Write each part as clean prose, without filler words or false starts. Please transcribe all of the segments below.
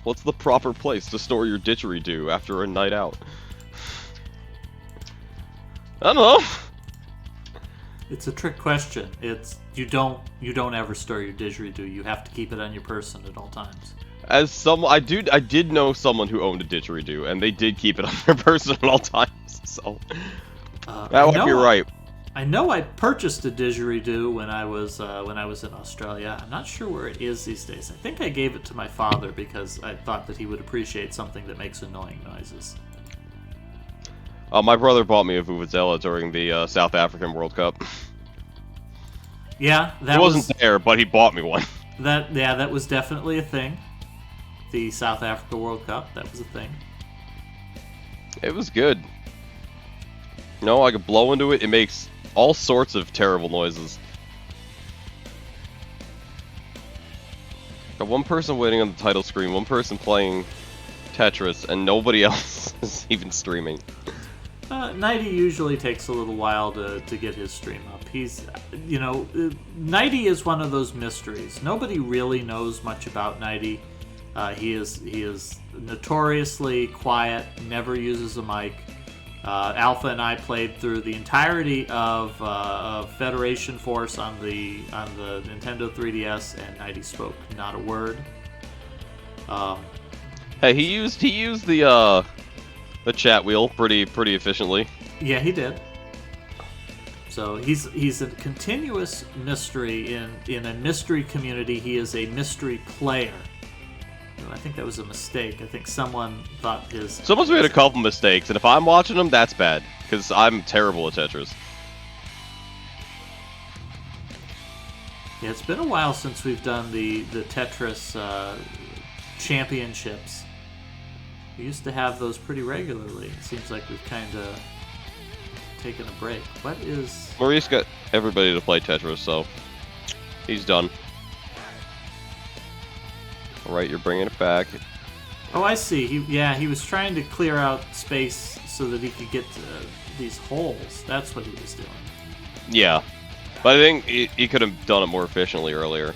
What's the proper place to store your didgeridoo after a night out? I don't know. It's a trick question. It's you don't ever store your didgeridoo. You have to keep it on your person at all times. As some, I did know someone who owned a didgeridoo, and they did keep it on their person at all times. So that would be right. I know I purchased a didgeridoo when I was in Australia. I'm not sure where it is these days. I think I gave it to my father because I thought that he would appreciate something that makes annoying noises. My brother bought me a vuvuzela during the South African World Cup. Yeah, he wasn't there, but he bought me one. That was definitely a thing. The South Africa World Cup, that was a thing. It was good. No, I could blow into it. It makes all sorts of terrible noises. Got one person waiting on the title screen, one person playing Tetris, and nobody else is even streaming. Nighty usually takes a little while to get his stream up. He's, Nighty is one of those mysteries. Nobody really knows much about Nighty. He is notoriously quiet, never uses a mic. Alpha and I played through the entirety of Federation Force on the Nintendo 3DS, and Nighty spoke not a word. Hey, he used the chat wheel pretty efficiently. Yeah, he did. So he's a continuous mystery in a mystery community. He is a mystery player. I think that was a mistake. I think someone thought Someone's made a couple mistakes, and if I'm watching them, that's bad, because I'm terrible at Tetris. Yeah, it's been a while since we've done the Tetris championships. We used to have those pretty regularly. It seems like we've kind of taken a break. What is... Maurice got everybody to play Tetris, so he's done. Alright, you're bringing it back. Oh, I see. He was trying to clear out space so that he could get to these holes. That's what he was doing. Yeah. But I think he could have done it more efficiently earlier.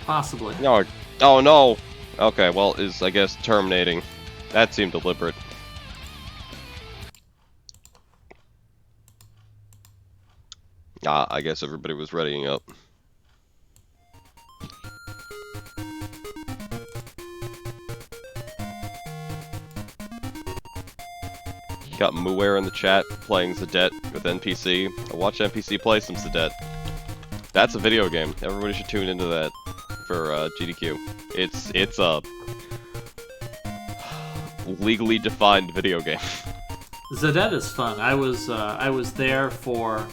Possibly. No. Oh, no. Okay, well, is, I guess, terminating. That seemed deliberate. I guess everybody was readying up. Got Muware in the chat playing Zadet with NPC. I watched NPC play some Zadet. That's a video game. Everybody should tune into that for GDQ. It's a legally defined video game. Zadet is fun. I was there for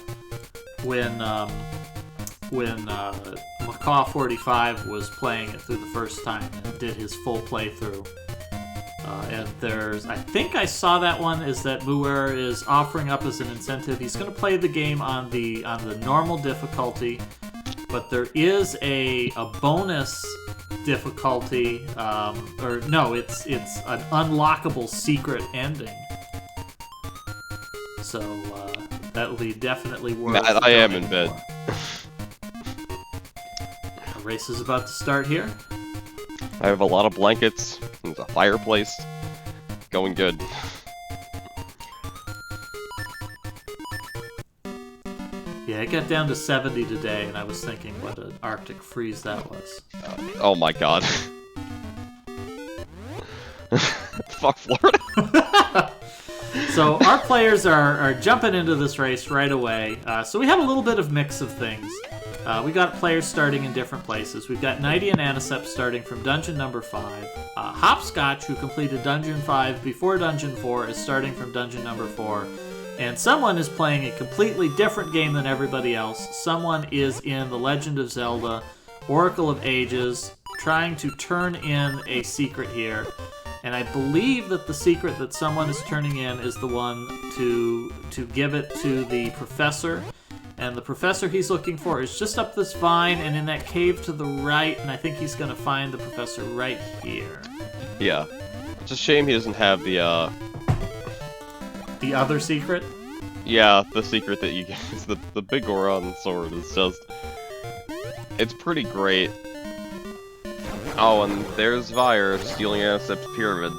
when Macaw 45 was playing it through the first time and did his full playthrough. And I think I saw that one, is that Muir is offering up as an incentive. He's going to play the game on the normal difficulty, but there is a bonus difficulty, it's an unlockable secret ending. So that will be definitely worth. I am in bed. The race is about to start here. I have a lot of blankets. There's a fireplace. Going good. Yeah, it got down to 70 today, and I was thinking what an Arctic freeze that was. Oh my god. Fuck Florida. So our players are jumping into this race right away. So we have a little bit of mix of things. We got players starting in different places. We've got Nighty and Anisep starting from dungeon number 5. Hopscotch, who completed dungeon 5 before dungeon 4, is starting from dungeon number 4. And someone is playing a completely different game than everybody else. Someone is in The Legend of Zelda, Oracle of Ages, trying to turn in a secret here. And I believe that the secret that someone is turning in is the one to give it to the professor. And the professor he's looking for is just up this vine and in that cave to the right, and I think he's going to find the professor right here. Yeah. It's a shame he doesn't have the other secret? Yeah, the secret that you get. The big Goron Sword is just... It's pretty great. Oh, and there's Vire stealing Anisep's pyramid.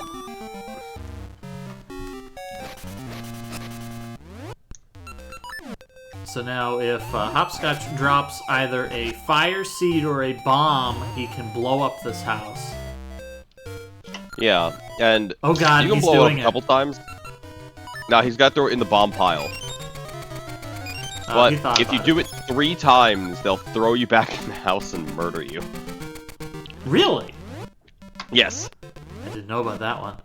So now if Hopscotch drops either a fire seed or a bomb, he can blow up this house. Yeah, and oh god, you can he's blow doing up a couple times. No, he's got to throw it in the bomb pile. But if you do it 3 times, they'll throw you back in the house and murder you. Really? Yes. I didn't know about that one.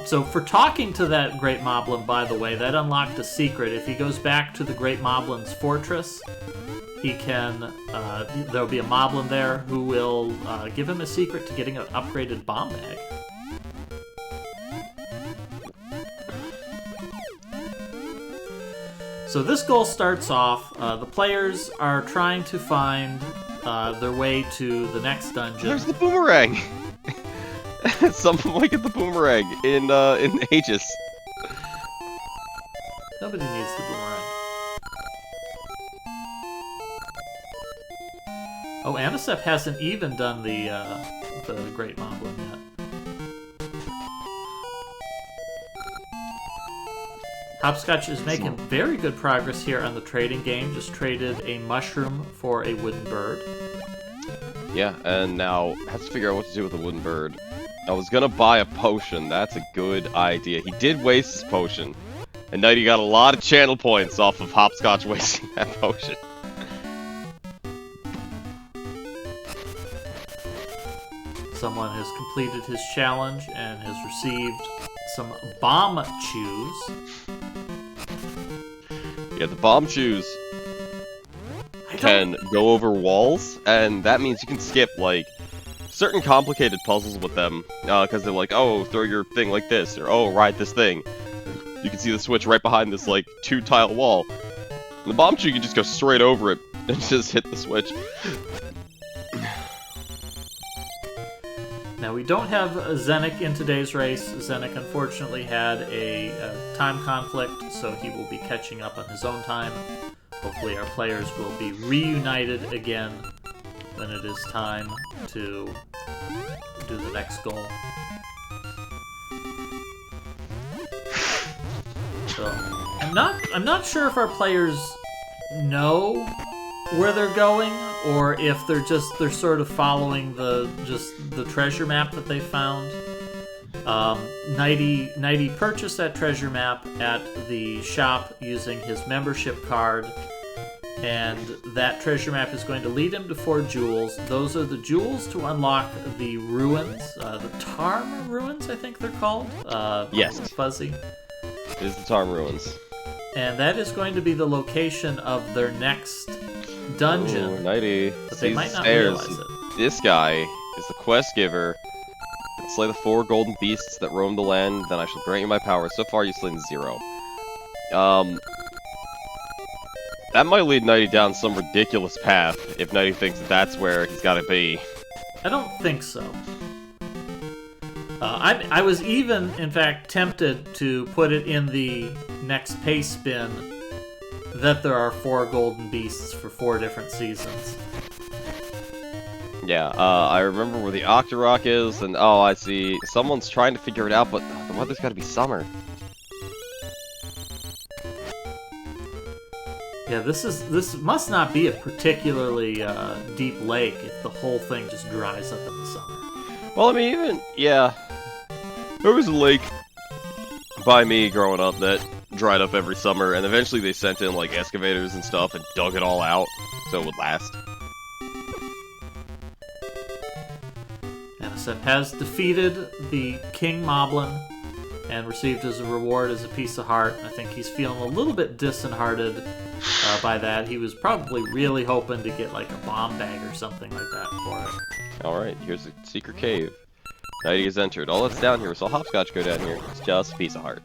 So for talking to that Great Moblin, by the way, that unlocked a secret. If he goes back to the Great Moblin's fortress, he can, there'll be a Moblin there who will give him a secret to getting an upgraded bomb bag. So this goal starts off, the players are trying to find their way to the next dungeon. There's the boomerang! Someone might get the boomerang in Aegis. Nobody needs the boomerang. Oh, Anisep hasn't even done the Great Moblin yet. Hopscotch is making very good progress here on the trading game. Just traded a mushroom for a wooden bird. Yeah, and now has to figure out what to do with the wooden bird. I was gonna buy a potion. That's a good idea. He did waste his potion. And Nighty got a lot of channel points off of Hopscotch wasting that potion. Someone has completed his challenge and has received some bomb chews. Yeah, the bomb chews can go over walls, and that means you can skip, like, certain complicated puzzles with them, because they're like, oh, throw your thing like this, or oh, ride this thing. You can see the switch right behind this, like, 2-tile wall. And the bomb chew, you can just go straight over it and just hit the switch. Now, we don't have Zenik in today's race. Zenik unfortunately had a time conflict, so he will be catching up on his own time. Hopefully our players will be reunited again when it is time to do the next goal. So, I'm not sure if our players know where they're going, or if they're sort of following the treasure map that they found. Nighty purchased that treasure map at the shop using his membership card, and that treasure map is going to lead him to 4 jewels. Those are the jewels to unlock the ruins, the Tarm ruins, I think they're called. Yes. Fuzzy. It is the Tarm ruins. And that is going to be the location of their next dungeon. Ooh, Nighty. But they might not realize it. This guy is the quest giver. Slay the 4 golden beasts that roam the land, then I shall grant you my power. So far, you've slain 0. That might lead Nighty down some ridiculous path, if Nighty thinks that that's where he's gotta be. I don't think so. I was even, in fact, tempted to put it in the next pay spin that there are 4 golden beasts for 4 different seasons. Yeah, I remember where the Octorok is, and oh, I see. Someone's trying to figure it out, but the weather's gotta be summer. Yeah, this must not be a particularly deep lake if the whole thing just dries up in the summer. Well, I mean, even, yeah. There was a lake by me growing up that dried up every summer, and eventually they sent in, like, excavators and stuff and dug it all out, so it would last. Anisep has defeated the King Moblin and received as a reward as a piece of heart. I think he's feeling a little bit disheartened by that. He was probably really hoping to get, like, a bomb bag or something like that for it. Alright, here's a secret cave. Nighty has entered. All that's down here, we saw Hopscotch go down here. It's just a piece of heart.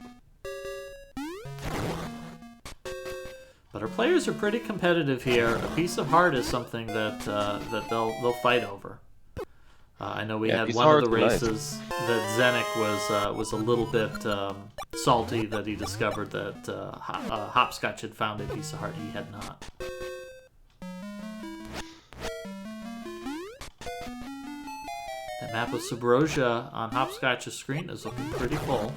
But our players are pretty competitive here. A piece of heart is something that they'll fight over. I know we had one of the races that Zenik was a little bit salty that he discovered that Hopscotch had found a piece of heart he had not. Map of Subrosia on Hopscotch's screen is looking pretty full.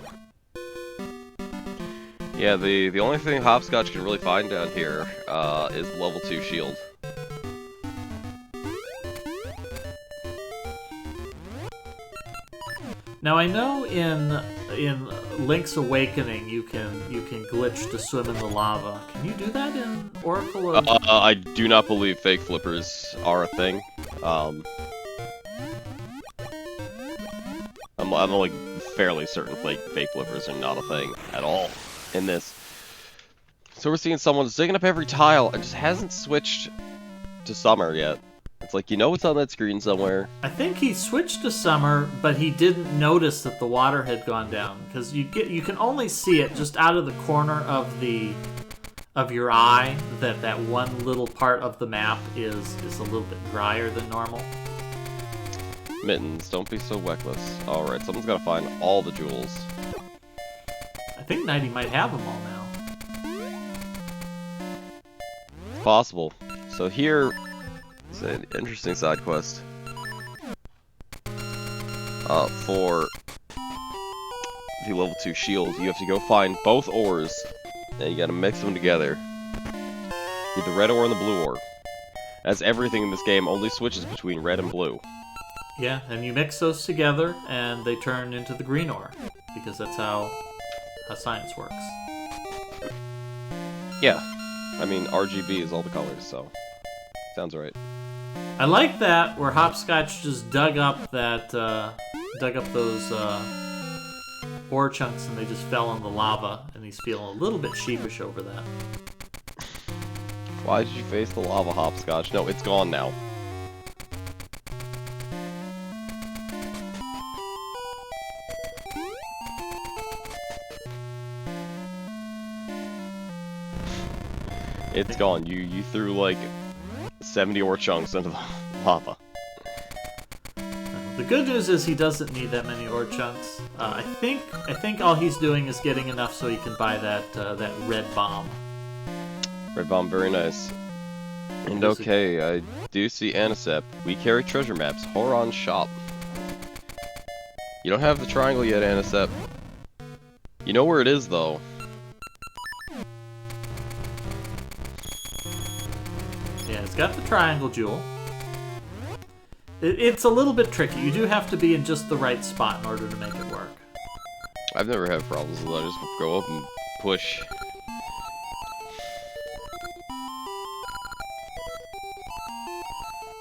Yeah, the only thing Hopscotch can really find down here is level 2 shield. Now I know in Link's Awakening you can glitch to swim in the lava. Can you do that in Oracle of... I do not believe fake flippers are a thing. I'm like fairly certain fake flippers are not a thing at all in this. So we're seeing someone digging up every tile and just hasn't switched to summer yet. It's like, you know it's on that screen somewhere. I think he switched to summer, but he didn't notice that the water had gone down, because you can only see it just out of the corner of your eye, that one little part of the map is a little bit drier than normal. Mittens, don't be so reckless. Alright, someone's gotta find all the jewels. I think Nighty might have them all now. It's possible. So here is an interesting side quest. For the level 2 shield, you have to go find both ores, and you gotta mix them together. Either red ore and the blue ore. As everything in this game only switches between red and blue. Yeah, and you mix those together, and they turn into the green ore, because that's how science works. Yeah. I mean, RGB is all the colors, so... sounds right. I like that, where Hopscotch just dug up those ore chunks and they just fell in the lava, and he's feeling a little bit sheepish over that. Why did you face the lava, Hopscotch? No, it's gone now. It's gone. You threw like 70 ore chunks into the lava. The good news is he doesn't need that many ore chunks. I think all he's doing is getting enough so he can buy that red bomb. Red bomb, very nice. And okay, I do see Anisep. We carry treasure maps. Horon shop. You don't have the triangle yet, Anisep. You know where it is, though. Yeah, it's got the triangle jewel. It's a little bit tricky. You do have to be in just the right spot in order to make it work. I've never had problems with that. I just go up and push.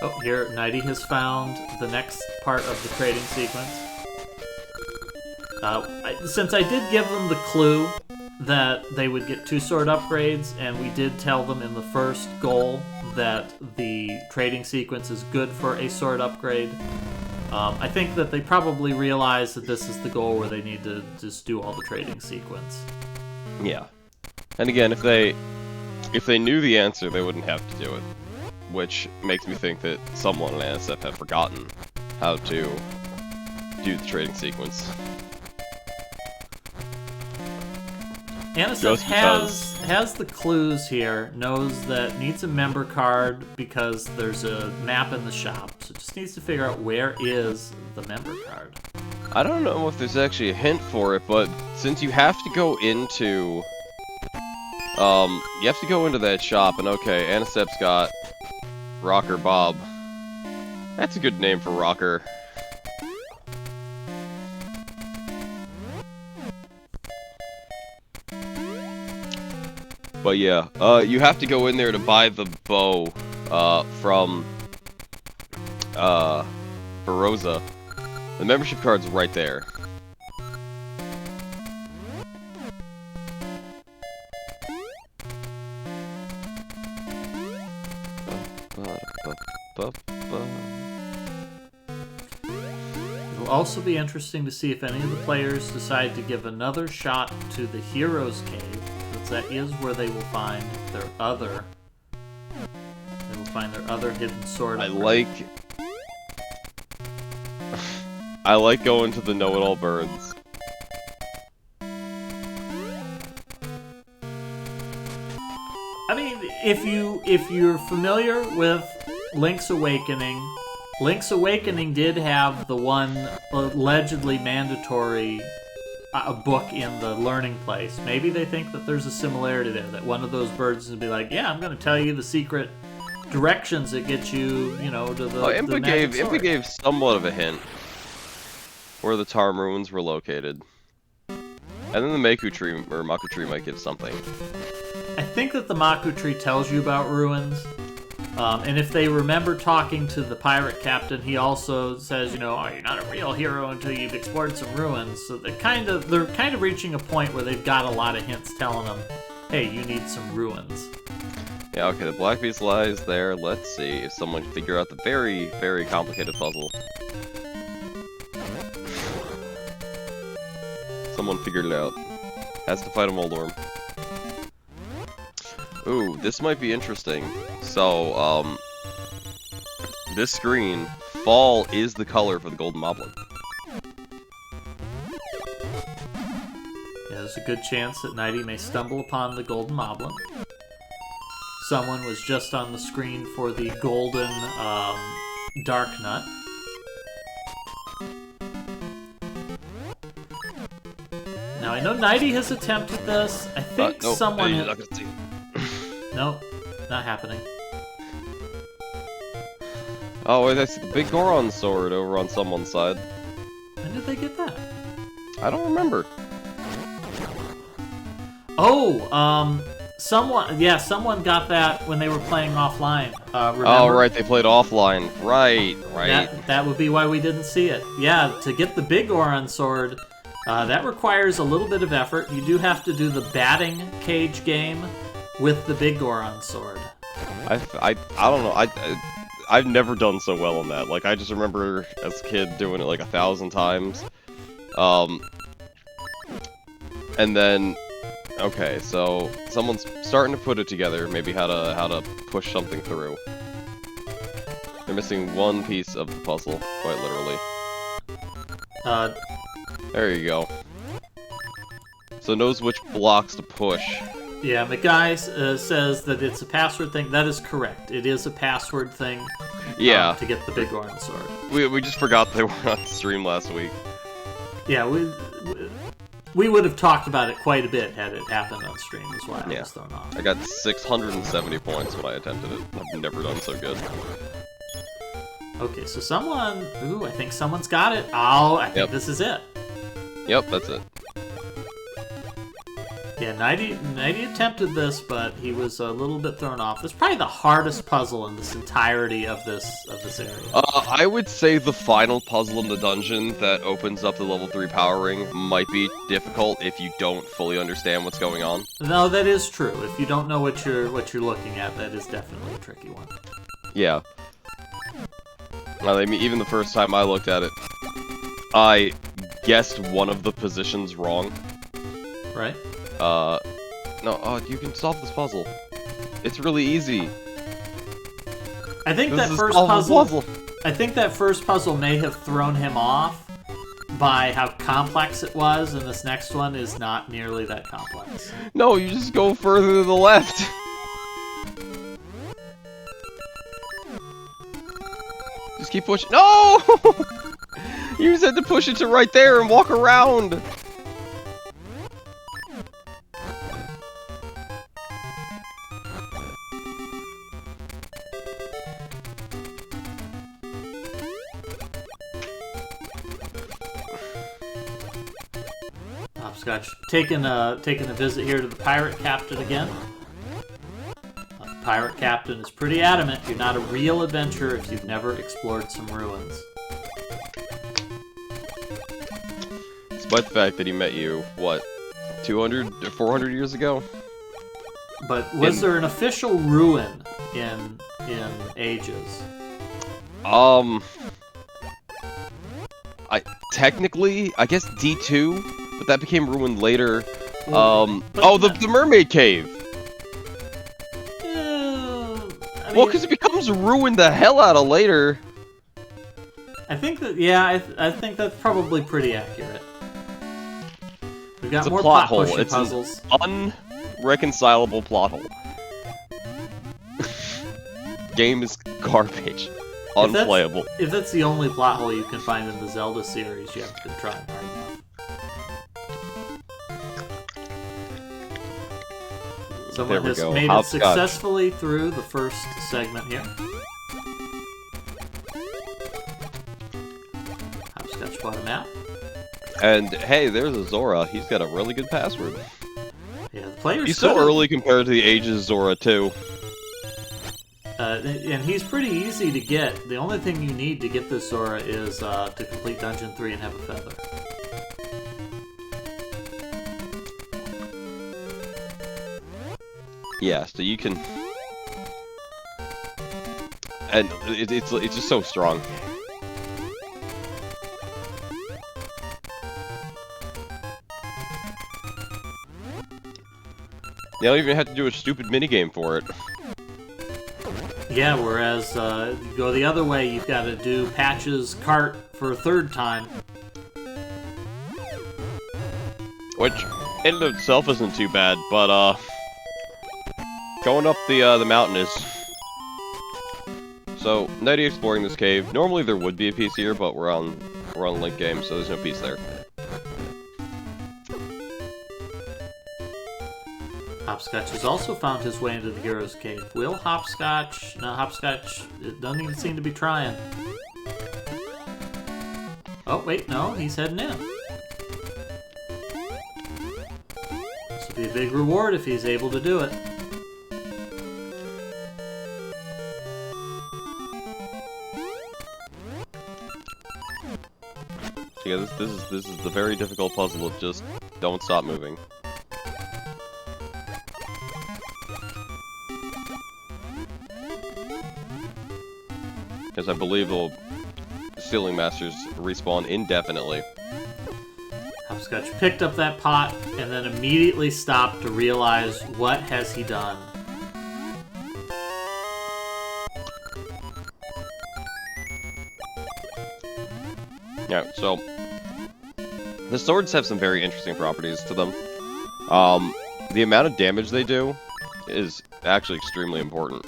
Oh, here, Nighty has found the next part of the trading sequence. Since I did give them the clue that they would get 2 sword upgrades, and we did tell them in the first goal that the trading sequence is good for a sword upgrade, I think that they probably realize that this is the goal where they need to just do all the trading sequence. Yeah. And again, if they knew the answer, they wouldn't have to do it. Which makes me think that someone in NSF have forgotten how to do the trading sequence. Anisef has the clues here, knows that needs a member card because there's a map in the shop, so just needs to figure out where is the member card. I don't know if there's actually a hint for it, but since you have to go into... you have to go into that shop, and okay, Anisep's got Rocker Bob. That's a good name for Rocker. But yeah, you have to go in there to buy the bow, from, Barossa. The membership card's right there. It'll also be interesting to see if any of the players decide to give another shot to the Hero's Cave. That is where they will find their other hidden sword. I like going to the know-it-all birds. I mean, if you're familiar with Link's Awakening, Link's Awakening did have the one allegedly mandatory book in the learning place. Maybe they think that there's a similarity there, that one of those birds would be like, yeah, I'm going to tell you the secret directions that get you, you know, to the Impa gave somewhat of a hint where the Tarm ruins were located. And then the Maku tree, or Maku tree, might give something. I think that the Maku tree tells you about ruins. And if they remember talking to the pirate captain, he also says, you know, oh, you're not a real hero until you've explored some ruins. So they're kind of reaching a point where they've got a lot of hints telling them, hey, you need some ruins. Yeah, okay, the Black Beast lies there. Let's see if someone can figure out the very, very complicated puzzle. Someone figured it out. Has to fight a Moldorm. Ooh, this might be interesting. So, this screen, fall is the color for the Golden Moblin. Yeah, there's a good chance that Nighty may stumble upon the Golden Moblin. Someone was just on the screen for the Golden Dark Nut. Now, I know Nighty has attempted this. I think nope, someone... I'm not gonna see. Nope, not happening. Oh, wait, I see the big Goron Sword over on someone's side. When did they get that? I don't remember. Oh, someone got that when they were playing offline. Remember? Oh, right, they played offline. Right. That would be why we didn't see it. Yeah, to get the big Goron Sword, that requires a little bit of effort. You do have to do the batting cage game with the big Goron Sword. I don't know. I've never done so well on that. Like, I just remember as a kid doing it like 1,000 times. And then, okay, so someone's starting to put it together. Maybe how to push something through. They're missing one piece of the puzzle, quite literally. There you go. So knows which blocks to push. Yeah, McGuy says that it's a password thing. That is correct. It is a password thing. Yeah. To get the big Goron Sword. We just forgot they were on stream last week. Yeah, we would have talked about it quite a bit had it happened on stream. Is why I was thrown off. I got 670 points when I attempted it. I've never done so good. Okay, so someone... Ooh, I think someone's got it. Oh, I think this is it. Yep, that's it. Yeah, Nighty attempted this, but he was a little bit thrown off. It's probably the hardest puzzle in this entirety of this area. I would say the final puzzle in the dungeon that opens up the level 3 power ring might be difficult if you don't fully understand what's going on. No, that is true. If you don't know what you're looking at, that is definitely a tricky one. Yeah. I mean, even the first time I looked at it, I guessed one of the positions wrong. Right? No, you can solve this puzzle. It's really easy. I think that first puzzle... I think that first puzzle may have thrown him off by how complex it was, and this next one is not nearly that complex. No, you just go further to the left. Just keep pushing. No! You just had to push it to right there and walk around. Hopscotch taking a visit here to the pirate captain again. The pirate captain is pretty adamant you're not a real adventurer if you've never explored some ruins. Despite the fact that he met you, what, 200 or 400 years ago? But was there an official ruin in Ages? Technically, I guess D2, but that became ruined later. The Mermaid Cave. I mean, Well, because it becomes ruined the hell out of later. I think that, yeah, I think that's probably pretty accurate. We've got more plot hole. pushing It's puzzles. an unreconcilable plot hole. Game is garbage. unplayable. If that's the only plot hole you can find in the Zelda series, you haven't been trying hard enough. Someone has made it successfully through the first segment here. Hopscotch bought a map. And hey, there's a Zora. He's got a really good password. Yeah, the players. He's so early compared to the age of Zora too. And he's pretty easy to get. The only thing you need to get this Zora is to complete Dungeon 3 and have a feather. Yeah, so you can... And it's just so strong. You don't even have to do a stupid minigame for it. Yeah, whereas you go the other way, you've got to do Patch's cart for a third time. Which, in and of itself, isn't too bad, but going up the mountain is... So, Nighty exploring this cave. Normally there would be a piece here, but we're on Link game, so there's no piece there. Hopscotch has also found his way into the Hero's Cave. Will Hopscotch... No, Hopscotch doesn't even seem to be trying. Oh, wait, no, he's heading in. This will be a big reward if he's able to do it. Yeah, this is the very difficult puzzle of just don't stop moving. Because I believe the Ceiling Masters respawn indefinitely. Hopscotch picked up that pot and then immediately stopped to realize what has he done. Yeah, so the swords have some very interesting properties to them. The amount of damage they do is actually extremely important.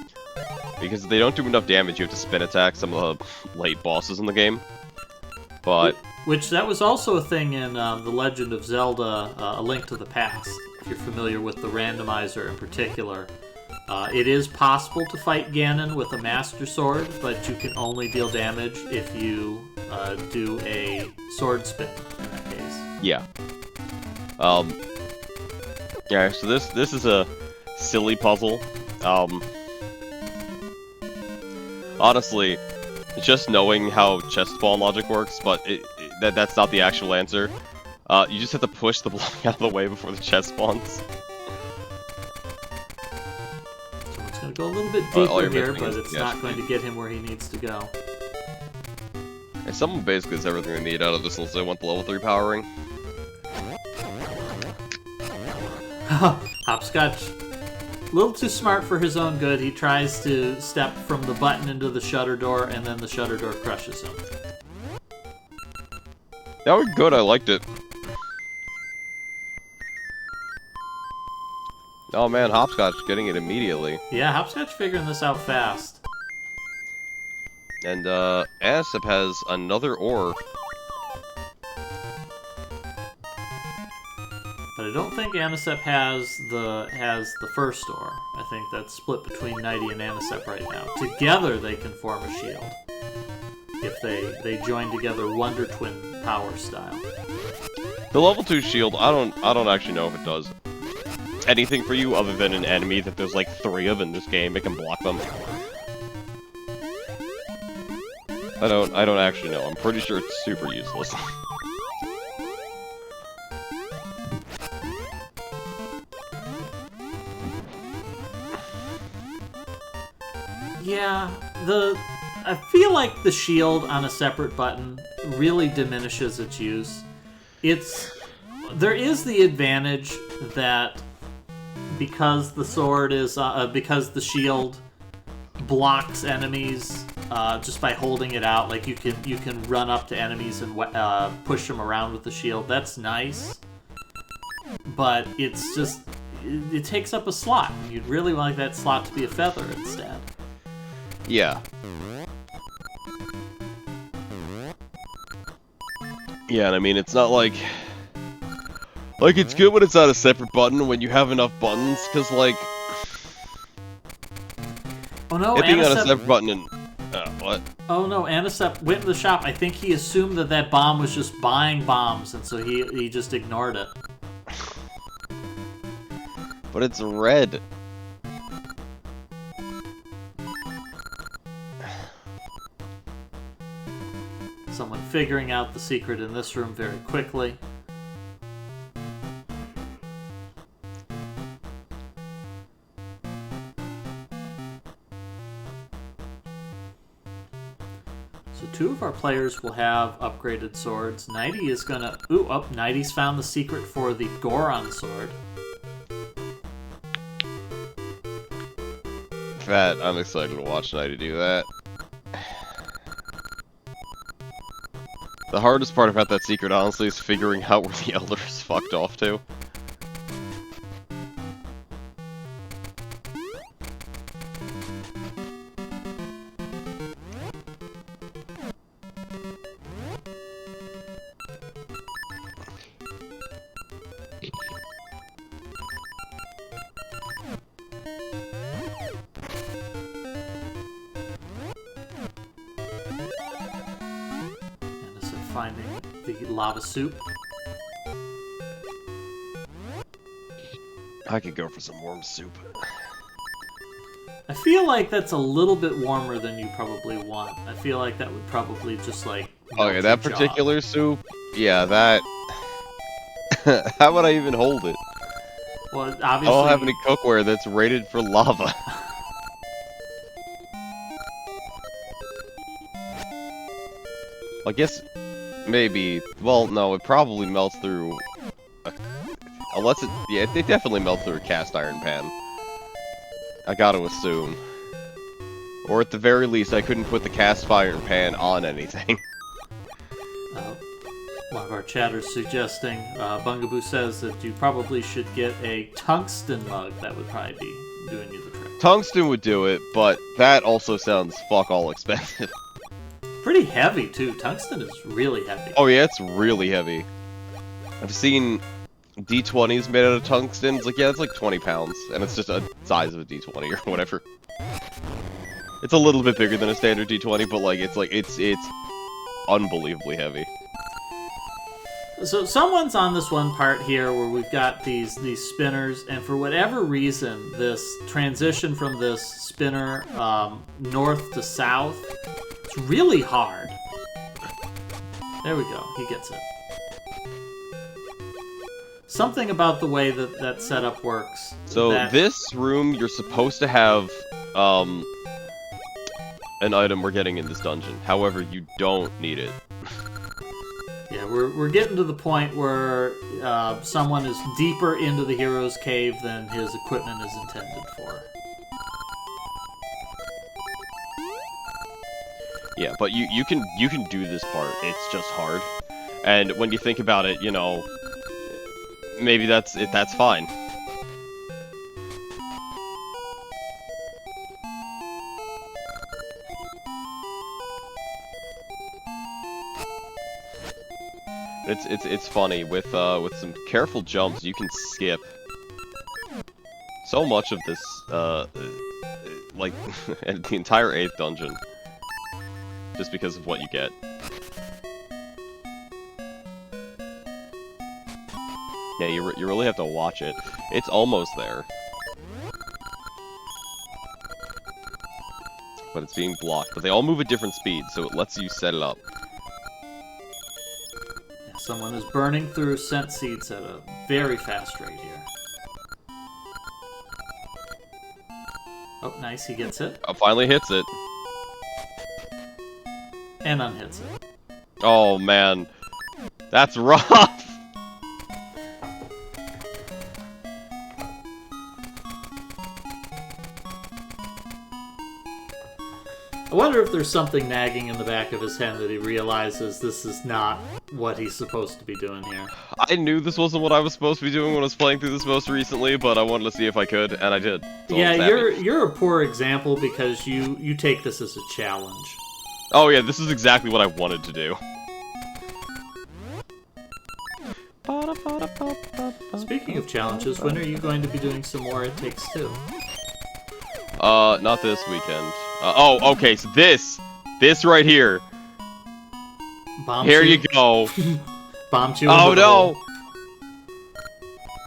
Because if they don't do enough damage, you have to spin attack some of the late bosses in the game. But... Which, that was also a thing in The Legend of Zelda, A Link to the Past, if you're familiar with the randomizer in particular. It is possible to fight Ganon with a Master Sword, but you can only deal damage if you do a sword spin, in that case. Yeah. Yeah, so this is a silly puzzle. Honestly, just knowing how chest spawn logic works, but that's not the actual answer. You just have to push the block out of the way before the chest spawns. So it's going to go a little bit deeper here, but it's not going to get him where he needs to go. And someone basically gets everything they need out of this unless they want the level 3 powering. Hopscotch, a little too smart for his own good. He tries to step from the button into the shutter door, and then the shutter door crushes him. That was good, I liked it. Oh man, Hopscotch getting it immediately. Yeah, Hopscotch figuring this out fast. And Anisip has another ore. But I don't think Anisep has the first ore. I think that's split between Nighty and Anisep right now. Together they can form a shield. If they join together Wonder Twin power style. The level 2 shield, I don't actually know if it does anything for you other than an enemy that there's like 3 of in this game. It can block them. I don't actually know. I'm pretty sure it's super useless. Yeah, I feel like the shield on a separate button really diminishes its use. There is the advantage that because the sword is because the shield blocks enemies just by holding it out, like you can run up to enemies and push them around with the shield. That's nice, but it's just it takes up a slot. You'd really like that slot to be a feather instead. Yeah. Yeah, and I mean, it's not like... Like, it's good when it's not a separate button, when you have enough buttons, because, like... Oh no, it being on a Anisep... separate button and... what? Oh no, Anisep went to the shop. I think he assumed that that bomb was just buying bombs, and so he just ignored it. But it's red. Someone figuring out the secret in this room very quickly. So 2 of our players will have upgraded swords. Nighty is gonna... Ooh, oh, Nighty's found the secret for the Goron Sword. I'm excited to watch Nighty do that. The hardest part about that secret, honestly, is figuring out where the Elder is fucked off to. Finding the lava soup. I could go for some warm soup. I feel like that's a little bit warmer than you probably want. I feel like that would probably just like... Okay, that particular soup? Yeah, that... How would I even hold it? Well, obviously... I don't have any cookware that's rated for lava. I guess... Maybe. Well, no, it probably melts through... Unless it... Yeah, it definitely melts through a cast iron pan. I gotta assume. Or at the very least, I couldn't put the cast iron pan on anything. One of our chatters suggesting, Bungaboo says that you probably should get a tungsten mug. That would probably be doing you the trick. Tungsten would do it, but that also sounds fuck all expensive. Pretty heavy, too. Tungsten is really heavy. Oh yeah, it's really heavy. I've seen D20s made out of tungsten. It's like, yeah, it's like 20 pounds, and it's just a size of a D20 or whatever. It's a little bit bigger than a standard D20, but like, it's unbelievably heavy. So someone's on this one part here where we've got these spinners, and for whatever reason, this transition from this spinner north to south, it's really hard. There we go. He gets it. Something about the way that setup works. So this room, you're supposed to have an item we're getting in this dungeon. However, you don't need it. Yeah, we're getting to the point where someone is deeper into the hero's cave than his equipment is intended for. Yeah, but you can do this part. It's just hard. And when you think about it, you know, maybe that's fine. It's funny with some careful jumps you can skip so much of this like and the entire 8th dungeon just because of what you get. Yeah, you really have to watch it. It's almost there. But it's being blocked. But they all move at different speeds, so it lets you set it up. Yeah, someone is burning through scent seeds at a very fast rate here. Oh, nice, he gets it. Oh, finally hits it. And unhits it. Oh, man. That's rough! I wonder if there's something nagging in the back of his head that he realizes this is not what he's supposed to be doing here. I knew this wasn't what I was supposed to be doing when I was playing through this most recently, but I wanted to see if I could, and I did. So yeah, you're a poor example because you take this as a challenge. Oh yeah, this is exactly what I wanted to do. Speaking of challenges, when are you going to be doing some more It Takes Two? Not this weekend. Oh, okay, so this right here. Bomb Here you? you go. Bombed you. Oh into the no! hole.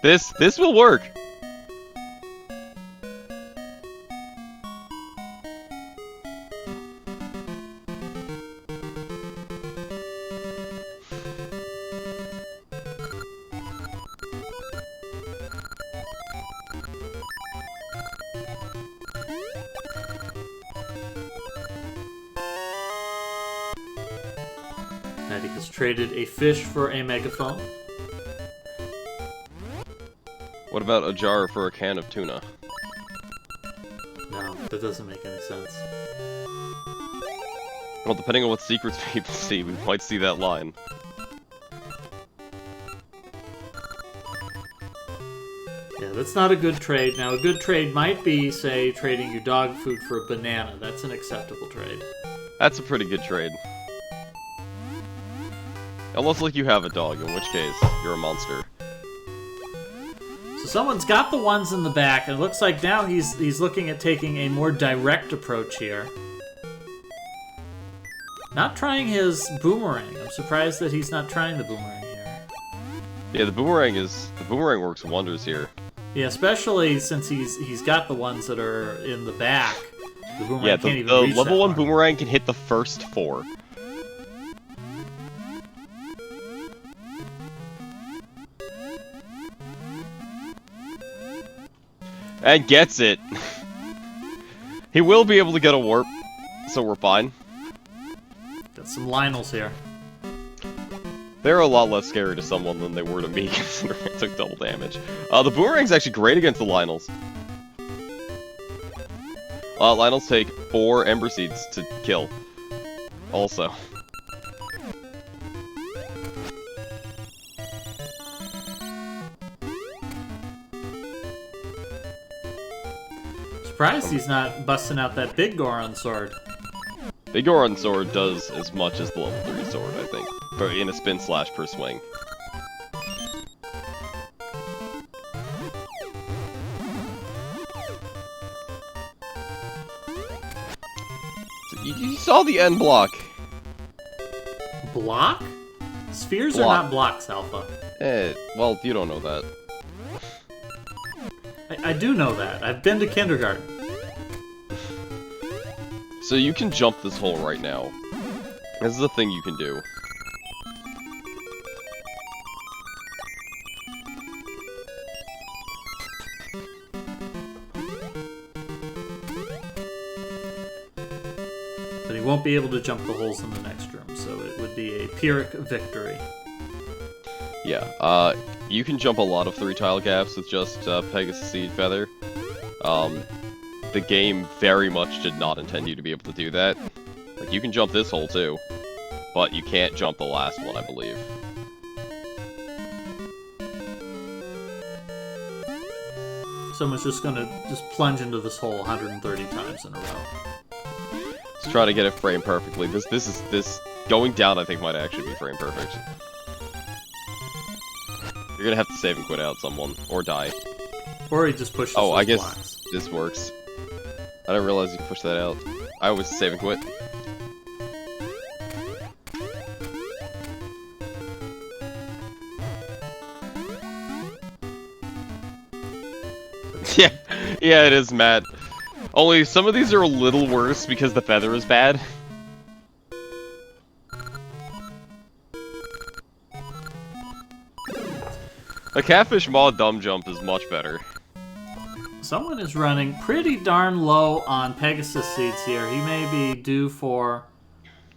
This will work. Maddie has traded a fish for a megaphone. What about a jar for a can of tuna? No, that doesn't make any sense. Well, depending on what secrets people see, we might see that line. Yeah, that's not a good trade. Now, a good trade might be, say, trading your dog food for a banana. That's an acceptable trade. That's a pretty good trade. Unless, like, you have a dog, in which case, you're a monster. So someone's got the ones in the back, and it looks like now he's looking at taking a more direct approach here. Not trying his boomerang. I'm surprised that he's not trying the boomerang here. Yeah, the boomerang works wonders here. Yeah, especially since he's got the ones that are in the back. The boomerang Yeah, can't even the reach level that 1 far. boomerang can hit the first 4. And gets it. He will be able to get a warp, so we're fine. Got some Lionels here. They're a lot less scary to someone than they were to me, considering I took double damage. The boomerang's actually great against the Lionels. Lionels take 4 Ember Seeds to kill. Also. Surprised he's not busting out that big Goron Sword. The Goron Sword does as much as the level 3 sword, I think. But in a spin slash per swing. So you saw the end block. Block? Spheres Block. are not blocks, Alpha. Well, you don't know that. I do know that. I've been to kindergarten. So you can jump this hole right now. This is a thing you can do. But he won't be able to jump the holes in the next room, so it would be a Pyrrhic victory. Yeah, you can jump a lot of 3-tile gaps with just Pegasus Seed Feather. The game very much did not intend you to be able to do that. Like, you can jump this hole too, but you can't jump the last one, I believe. Someone's just gonna plunge into this hole 130 times in a row. Just trying to get it framed perfectly. This going down, I think, might actually be frame perfect. You're gonna have to save and quit out someone, or die. Or he just pushes Oh, those I guess blocks. this works. I didn't realize you could push that out. I always save and quit. Yeah, it is, Matt. Only some of these are a little worse because the feather is bad. A catfish maw dumb jump is much better. Someone is running pretty darn low on Pegasus seeds here. He may be due for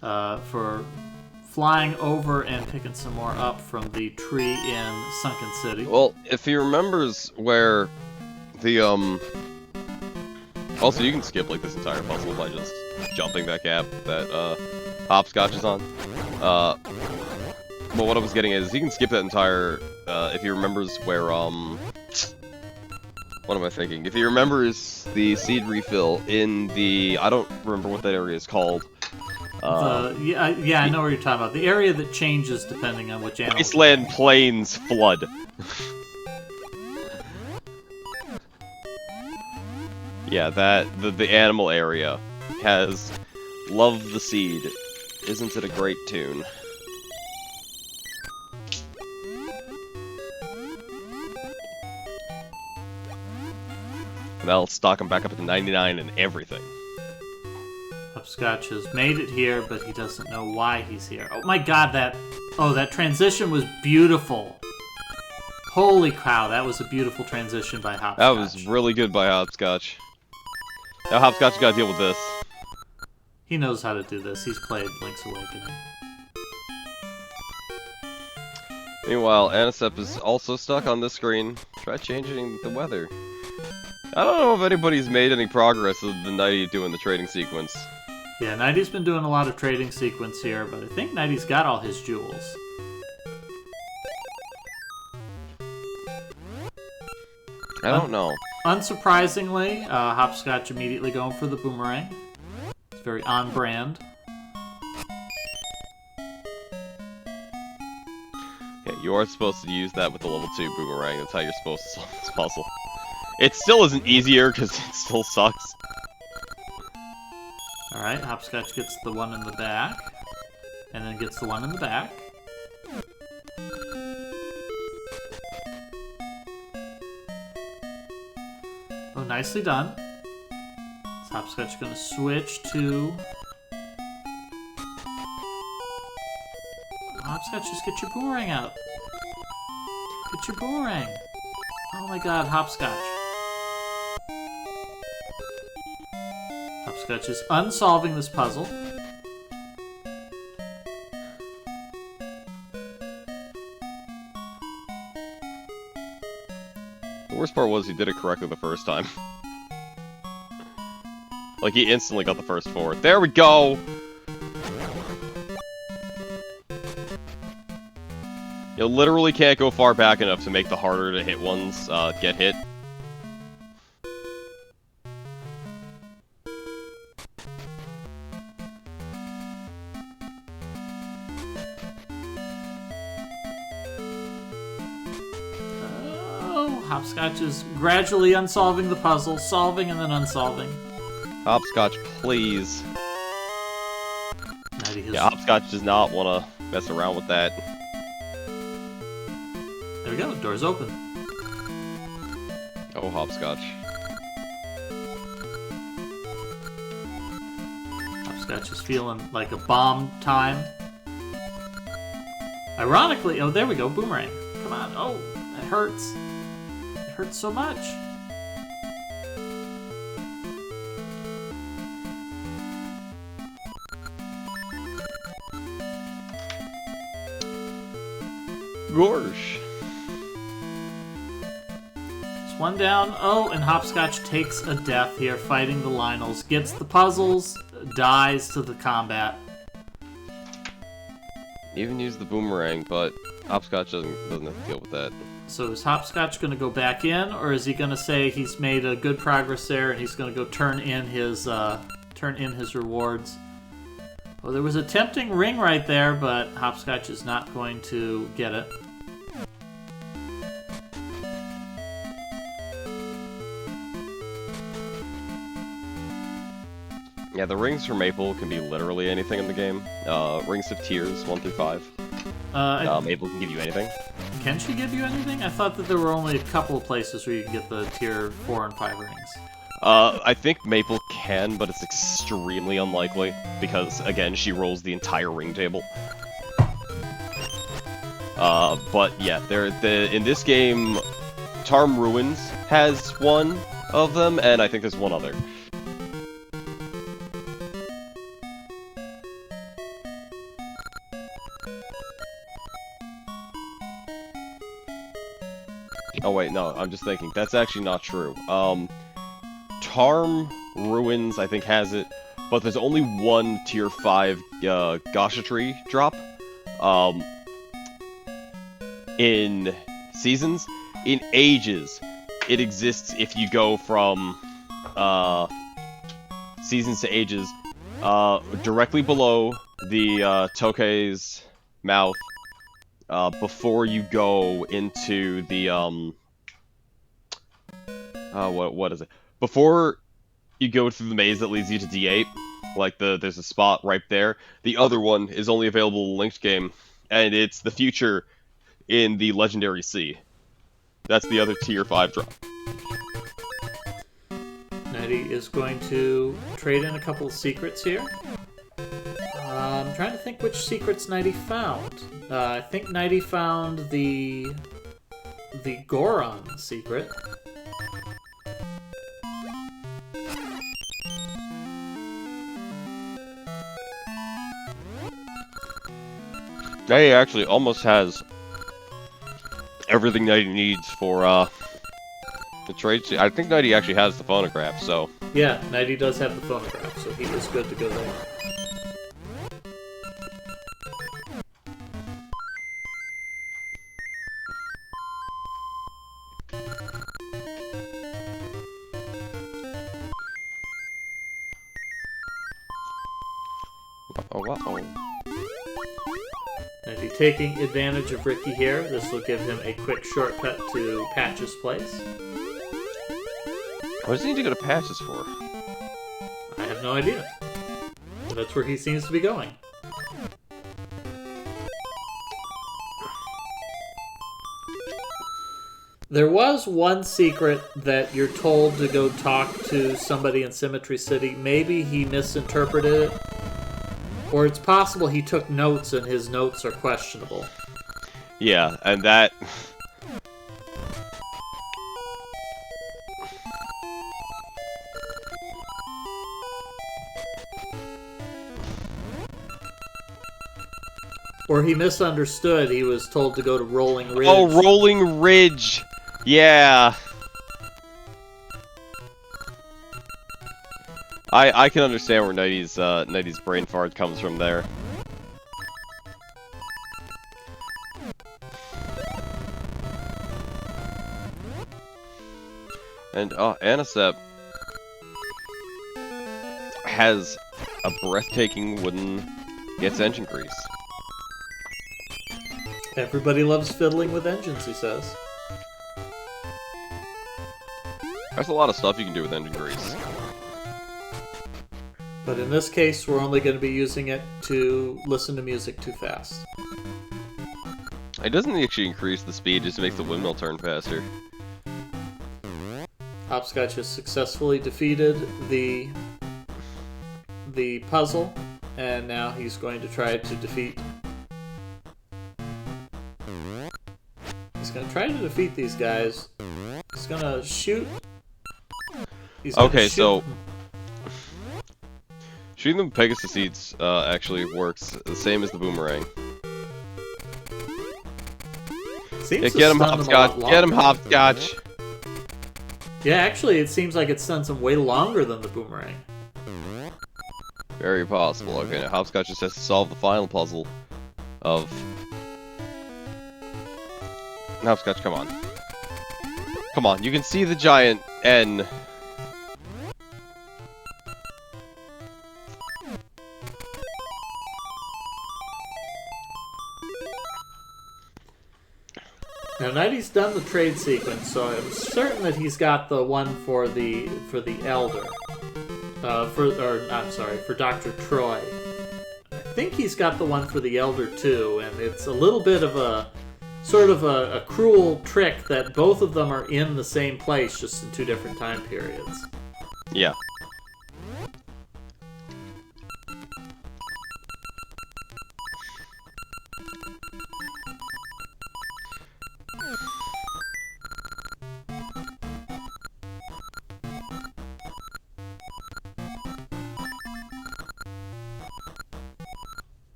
flying over and picking some more up from the tree in Sunken City. Well, if he remembers where the, Also, you can skip, like, this entire puzzle by just jumping that gap that, Hopscotch is on. But what I was getting at is he can skip that entire, if he remembers where, what am I thinking? If he remembers the seed refill in the, I don't remember what that area is called, Yeah, I know what you're talking about. The area that changes depending on which animal. Wasteland Plains Flood. Yeah, the animal area has Love the Seed. Isn't it a great tune? Now let's stock him back up to 99 and everything. Hopscotch has made it here, but he doesn't know why he's here. Oh my god, that transition was beautiful. Holy cow, that was a beautiful transition by Hopscotch. That was really good by Hopscotch. Now Hopscotch gotta deal with this. He knows how to do this. He's played Link's Awakening. Meanwhile, Anisep is also stuck on this screen. Try changing the weather. I don't know if anybody's made any progress other than Nighty doing the trading sequence. Yeah, Nighty's been doing a lot of trading sequence here, but I think Nighty's got all his jewels. I don't know. Unsurprisingly, Hopscotch immediately going for the boomerang. It's very on brand. Yeah, you are supposed to use that with the level 2 boomerang. That's how you're supposed to solve this puzzle. It still isn't easier because it still sucks. Alright, Hopscotch gets the one in the back, and then gets the one in the back. Oh, nicely done. Is Hopscotch going to switch to... Hopscotch, just get your boomerang out. Get your boomerang. Oh my god, Hopscotch. Hopscotch is unsolving this puzzle. The worst part was he did it correctly the first time. Like, he instantly got the first 4. There we go! You literally can't go far back enough to make the harder to hit ones get hit. Hopscotch is gradually unsolving the puzzle, solving and then unsolving. Hopscotch, please. Yeah, Hopscotch does not want to mess around with that. There we go, door's open. Oh, Hopscotch. Hopscotch is feeling like a bomb time. Ironically, oh, there we go, boomerang. Come on, oh, that hurts. It hurts so much. Gorsh. It's one down. Oh, and Hopscotch takes a death here fighting the Lionels. Gets the puzzles, dies to the combat. Even use the boomerang, but Hopscotch doesn't have to deal with that. So is Hopscotch going to go back in, or is he going to say he's made a good progress there and he's going to go turn in his rewards? Well, there was a tempting ring right there, but Hopscotch is not going to get it. Yeah, the rings for Maple can be literally anything in the game. Rings of Tears, 1 through 5. Maple can give you anything. Can she give you anything? I thought that there were only a couple of places where you can get the tier 4 and 5 rings. I think Maple can, but it's extremely unlikely, because, again, she rolls the entire ring table. But yeah, in this game, Tarm Ruins has one of them, and I think there's one other. Oh wait, no, I'm just thinking, that's actually not true. Tarm Ruins, I think, has it, but there's only one tier 5 Gasha Tree drop in Seasons. In Ages, it exists if you go from Seasons to Ages directly below the Tokei's mouth, before you go into the what is it? Before you go through the maze that leads you to D8, like there's a spot right there. The other one is only available in the linked game, and it's the future in the Legendary Sea. That's the other tier 5 drop. Nighty is going to trade in a couple of secrets here. I'm trying to think which secrets Nighty found. I think Nighty found the Goron secret. Nighty actually almost has everything Nighty needs for the trade. I think Nighty actually has the phonograph, so Yeah, Nighty does have the phonograph, so he is good to go there. uh-oh. Nighty taking advantage of Ricky here. This will give him a quick shortcut to Patch's place. What does he need to go to Patches for? I have no idea. But that's where he seems to be going. There was one secret that you're told to go talk to somebody in Symmetry City. Maybe he misinterpreted it. Or it's possible he took notes and his notes are questionable. Yeah, and that... Or he misunderstood. He was told to go to Rolling Ridge. Oh, Rolling Ridge! Yeah! I can understand where Nighty's brain fart comes from there. And Anisep has a breathtaking wooden gets engine grease. Everybody loves fiddling with engines, he says. There's a lot of stuff you can do with engine grease. But in this case, we're only going to be using it to listen to music too fast. It doesn't actually increase the speed, just makes the windmill turn faster. Hopscotch has successfully defeated the puzzle, and now he's going to try to defeat... He's going to try to defeat these guys. He's going to shoot... Okay, so... Shooting them with Pegasus Seeds actually works the same as the boomerang. Seems Yeah, to get him, stun them a lot Hopscotch! Get him, longer, Hopscotch! Yeah, actually, it seems like it stuns them way longer than the boomerang. Very possible. Okay, now Hopscotch just has to solve the final puzzle of... Hopscotch, come on. Come on, you can see the giant N. Now, Nighty's done the trade sequence, so I'm certain that he's got the one for the Elder. For Dr. Troy. I think he's got the one for the Elder too, and it's a little bit of a sort of a cruel trick that both of them are in the same place, just in two different time periods. Yeah.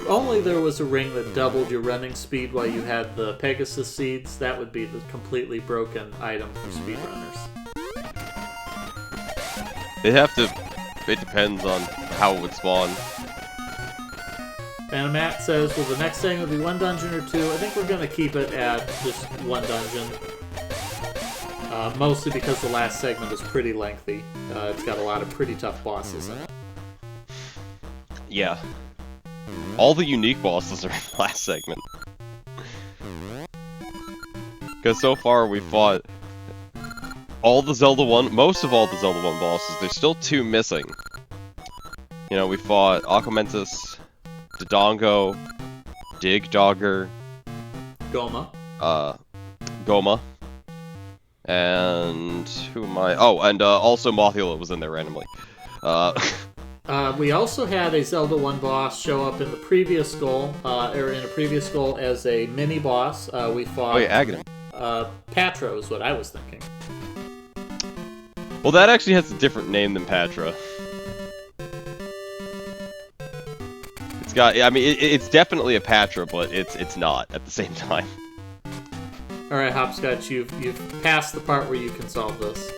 Only there was a ring that doubled your running speed while you had the Pegasus Seeds, that would be the completely broken item for speedrunners. They have to... It depends on how it would spawn. And Matt says, will the next segment be one dungeon or two? I think we're going to keep it at just one dungeon. Mostly because the last segment is pretty lengthy. It's got a lot of pretty tough bosses in it. Yeah. All the unique bosses are in the last segment. Because so far we fought all the Zelda 1, most of all the Zelda 1 bosses. There's still 2 missing. You know, we fought Aquamentus, Dodongo, Digdogger, Goma. Goma. And who am I? Oh, and also Mothula was in there randomly. We also had a Zelda 1 boss show up in the previous goal, or in a previous goal as a mini boss. We fought. Oh yeah, Aghanim. Patra is what I was thinking. Well, that actually has a different name than Patra. It's got. I mean, it's definitely a Patra, but it's not at the same time. All right, Hopscotch, you've passed the part where you can solve this.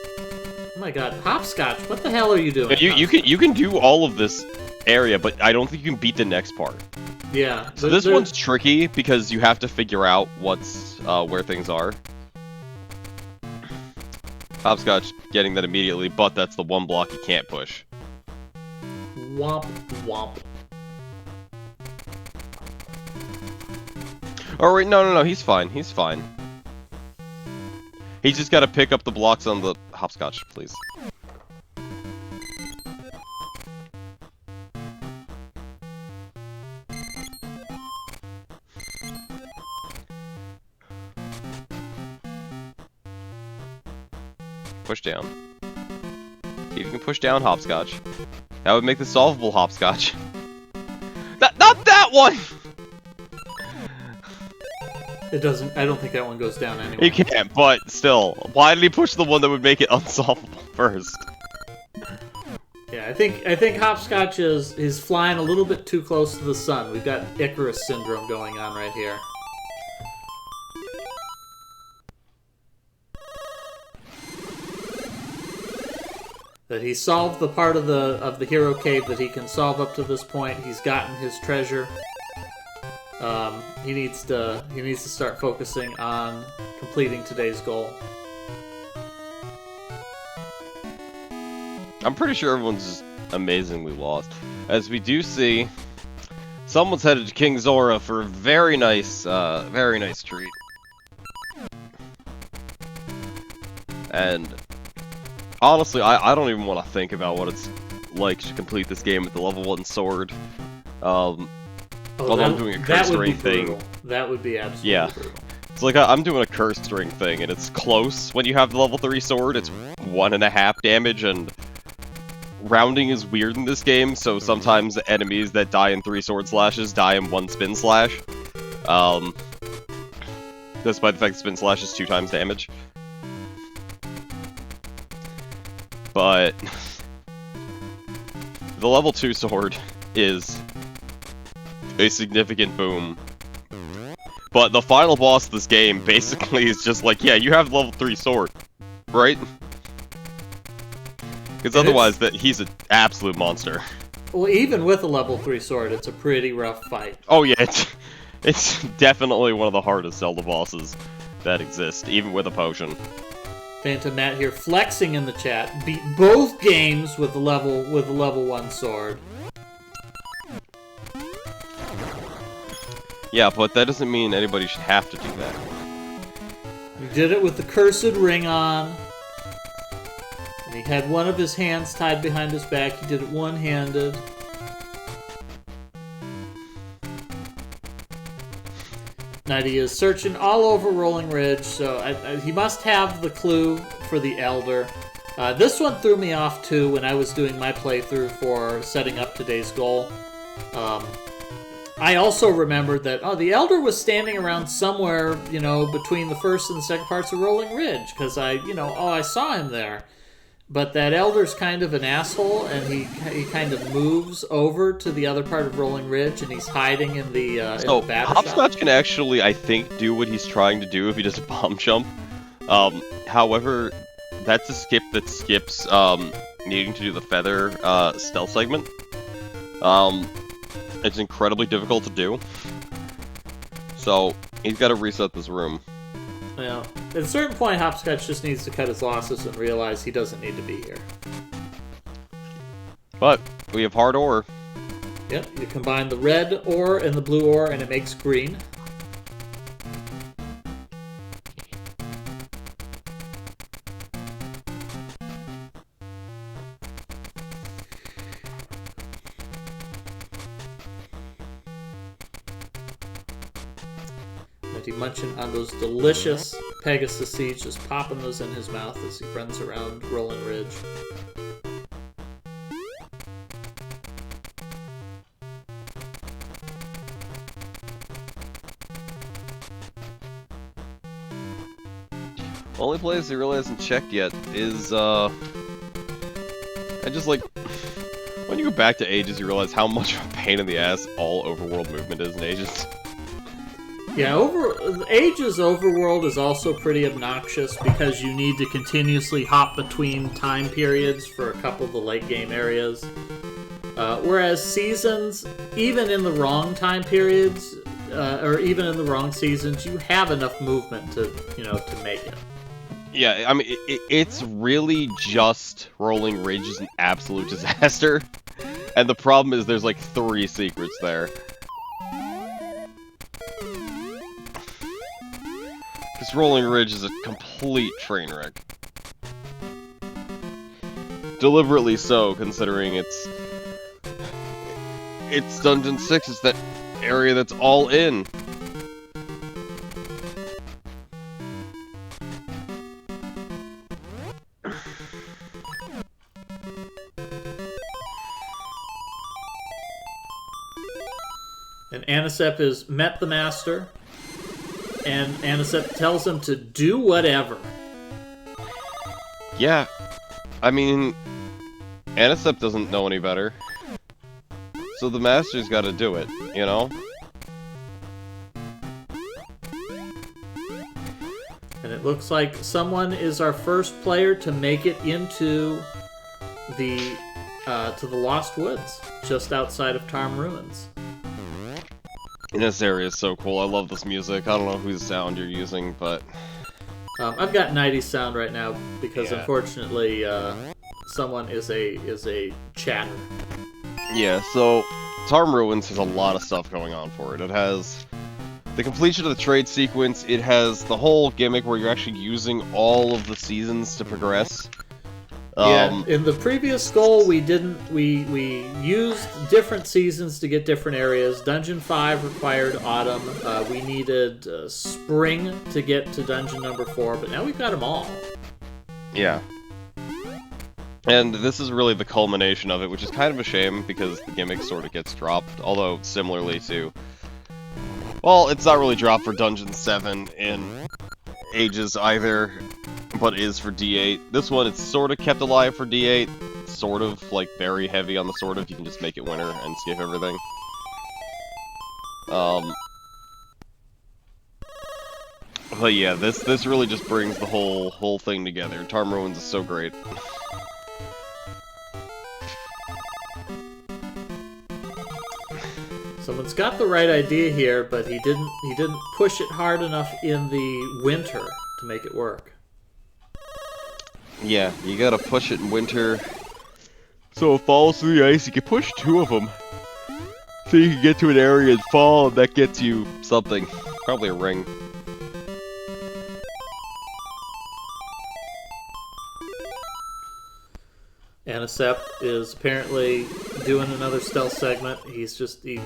Oh my God, Hopscotch, what the hell are you doing? You can do all of this area, but I don't think you can beat the next part. Yeah. So this one's tricky because you have to figure out what's where things are. Hopscotch getting that immediately, but that's the one block you can't push. Womp womp. Oh wait, no, he's fine. He's fine. He's just got to pick up the blocks on the Hopscotch, please. Push down. See if you can push down Hopscotch. That would make the solvable Hopscotch. Not that one! It doesn't. I don't think that one goes down anyway. You can't, but still. Why did he push the one that would make it unsolvable first? Yeah, I think Hopscotch is flying a little bit too close to the sun. We've got Icarus syndrome going on right here. That he solved the part of the hero cave that he can solve up to this point. He's gotten his treasure. He needs to start focusing on completing today's goal. I'm pretty sure everyone's just amazingly lost. As we do see, someone's headed to King Zora for a very nice treat. And honestly, I don't even want to think about what it's like to complete this game with the level 1 sword. Although I'm doing a curse ring thing. That would be absolutely brutal. It's like I'm doing a curse ring thing, and it's close when you have the level 3 sword. It's 1.5 damage, and rounding is weird in this game, so sometimes the enemies that die in 3 sword slashes die in 1 spin slash. Despite the fact spin slash is 2 times damage. But the level 2 sword is a significant boom. But the final boss of this game basically is just like, yeah, you have level 3 sword, right? Because otherwise, he's an absolute monster. Well, even with a level 3 sword, it's a pretty rough fight. Oh yeah, it's definitely one of the hardest Zelda bosses that exist, even with a potion. Phantom Matt here flexing in the chat. Beat both games with the level 1 sword. Yeah, but that doesn't mean anybody should have to do that. He did it with the cursed ring on. And he had one of his hands tied behind his back. He did it one-handed. Now he is searching all over Rolling Ridge, so he must have the clue for the Elder. This one threw me off too when I was doing my playthrough for setting up today's goal. I also remembered that, the Elder was standing around somewhere, between the first and the second parts of Rolling Ridge, because I saw him there. But that Elder's kind of an asshole, and he kind of moves over to the other part of Rolling Ridge, and he's hiding in the battle shop. Hopscotch can actually, I think, do what he's trying to do if he does a bomb jump. However, that's a skip that skips needing to do the feather stealth segment. It's incredibly difficult to do. So, he's got to reset this room. Yeah. At a certain point, Hopscotch just needs to cut his losses and realize he doesn't need to be here. But, we have hard ore. Yep, you combine the red ore and the blue ore, and it makes green. He munching on those delicious Pegasus seeds, just popping those in his mouth as he runs around Rolling Ridge. Only place he really hasn't checked yet is, I just like, when you go back to Ages, you realize how much of a pain in the ass all overworld movement is in Ages. Yeah, Ages Overworld is also pretty obnoxious because you need to continuously hop between time periods for a couple of the late game areas. Whereas Seasons, even in the wrong time periods, or even in the wrong seasons, you have enough movement to, to make it. Yeah, I mean, it's really just Rolling Ridge is an absolute disaster. And the problem is there's like 3 secrets there. This Rolling Ridge is a complete train wreck. Deliberately so, considering it's Dungeon 6, it's that area that's all in. And Anisep has met the Master. And Anisep tells him to do whatever. Yeah, I mean, Anisep doesn't know any better. So the Master's gotta do it, you know? And it looks like someone is our first player to make it into the to the Lost Woods, just outside of Tarm Ruins. And this area is so cool. I love this music. I don't know whose sound you're using, but I've got 90s sound right now because Yeah. unfortunately someone is a chatter. yeah. So Tarm Ruins has a lot of stuff going on for it. It has the completion of the trade sequence. It has the whole gimmick where you're actually using all of the seasons to progress. Yeah, in the previous goal, we used different seasons to get different areas. Dungeon 5 required autumn. We needed spring to get to dungeon number 4, but now we've got them all. Yeah. And this is really the culmination of it, which is kind of a shame because the gimmick sort of gets dropped, although similarly to... Well, it's not really dropped for Dungeon 7 in Ages either, but is for D8. This one, it's sort of kept alive for D8, sort of, like, very heavy on the sort of. You can just make it winter and skip everything. But yeah, this really just brings the whole thing together. Tarm Ruins is so great. Someone's got the right idea here, but he didn't push it hard enough in the winter to make it work. Yeah, you gotta push it in winter, so it falls through the ice. You can push 2 of them, so you can get to an area in fall, and that gets you something. Probably a ring. Anisep is apparently doing another stealth segment. He's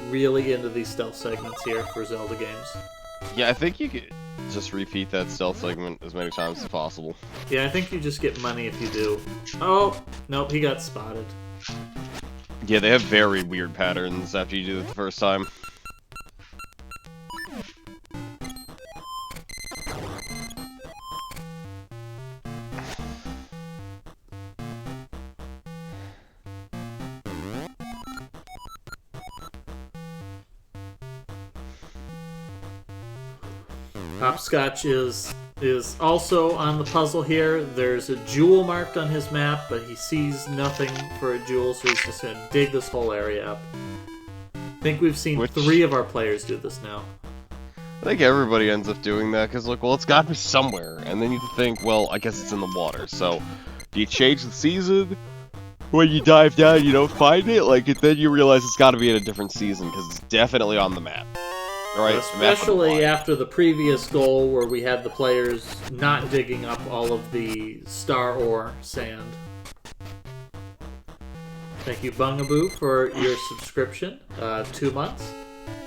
really into these stealth segments here for Zelda games. Yeah, I think you could just repeat that stealth segment as many times as possible. Yeah, I think you just get money if you do. Oh, nope, he got spotted. Yeah, they have very weird patterns after you do it the first time. Hopscotch is also on the puzzle here. There's a jewel marked on his map, but he sees nothing for a jewel, so he's just going to dig this whole area up. I think we've seen 3 of our players do this now. I think everybody ends up doing that, because, like, well, it's got to be somewhere. And then you think, well, I guess it's in the water. So, do you change the season? When you dive down, you don't find it? Like, then you realize it's got to be in a different season, because it's definitely on the map. Right? Especially after the previous goal, where we had the players not digging up all of the star ore sand. Thank you, Bungaboo, for your subscription. 2 months.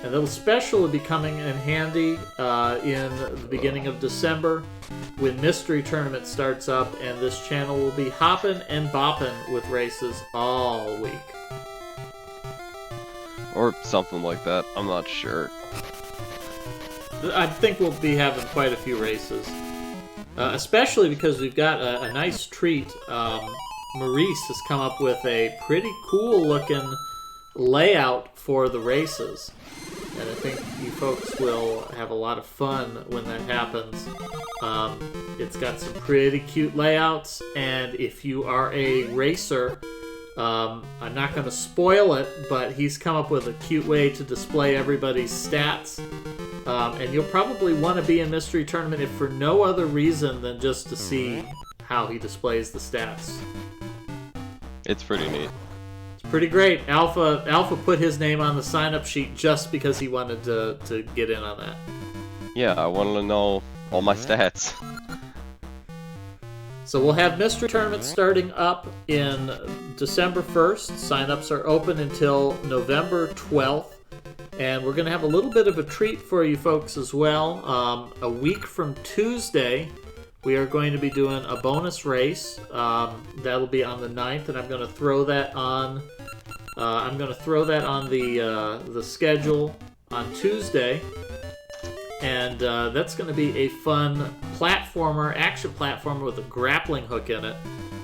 And little special will be coming in handy in the beginning of December when Mystery Tournament starts up, and this channel will be hopping and bopping with races all week. Or something like that. I'm not sure. I think we'll be having quite a few races. Especially because we've got a nice treat. Maurice has come up with a pretty cool-looking layout for the races. And I think you folks will have a lot of fun when that happens. It's got some pretty cute layouts, and if you are a racer, I'm not going to spoil it, but he's come up with a cute way to display everybody's stats. And you'll probably want to be in Mystery Tournament if for no other reason than just to see how he displays the stats. It's pretty neat. Pretty great. Alpha put his name on the sign-up sheet just because he wanted to get in on that. Yeah, I wanted to know all my stats. So we'll have Mystery Tournament starting up in December 1st. Sign-ups are open until November 12th. And we're going to have a little bit of a treat for you folks as well. A week from Tuesday, we are going to be doing a bonus race. That'll be on the 9th, and I'm going to throw that on. The schedule on Tuesday, and that's going to be a fun action platformer with a grappling hook in it.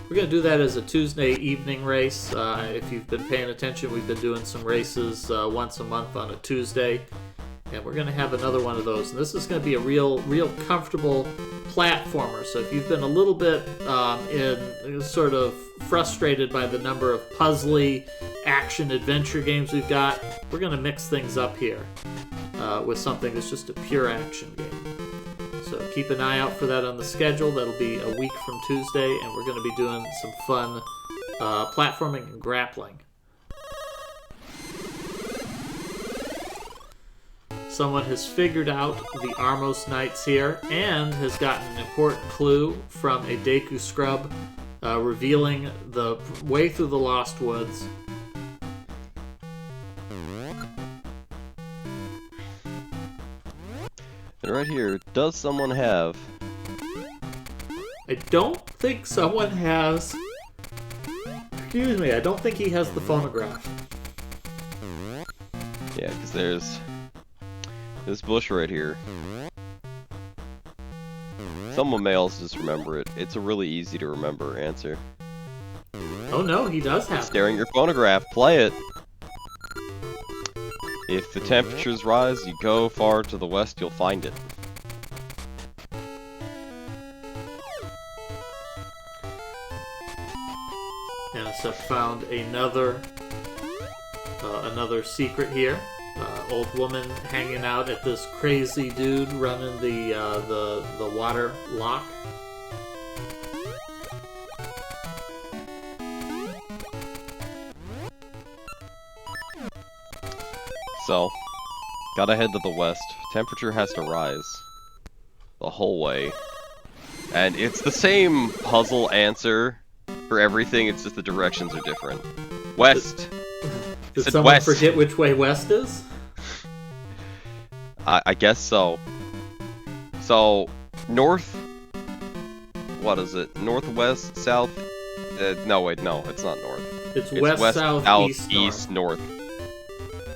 We're going to do that as a Tuesday evening race. If you've been paying attention, we've been doing some races once a month on a Tuesday, and we're going to have another one of those. And this is going to be a real comfortable platformer. So if you've been a little bit sort of frustrated by the number of puzzly action adventure games we've got, we're going to mix things up here with something that's just a pure action game. So keep an eye out for that on the schedule. That'll be a week from Tuesday, and we're going to be doing some fun platforming and grappling. Someone has figured out the Armos Knights here and has gotten an important clue from a Deku Scrub revealing the way through the Lost Woods. And right here, does someone have... I don't think someone has... Excuse me, I don't think he has the phonograph. Yeah, because there's this bush right here. Someone may also just remember it. It's a really easy to remember answer. Oh no, he does have it. Staring at your phonograph, play it. If the temperatures rise, you go far to the west, you'll find it. NSF found another secret here. Old woman hanging out at this crazy dude running the water lock. So, gotta head to the west. Temperature has to rise the whole way. And it's the same puzzle answer for everything, it's just the directions are different. West! Did someone forget which way west is? I guess so. So, north... What is it? Northwest, south... no, wait, no, it's not north. It's west, south, east, north.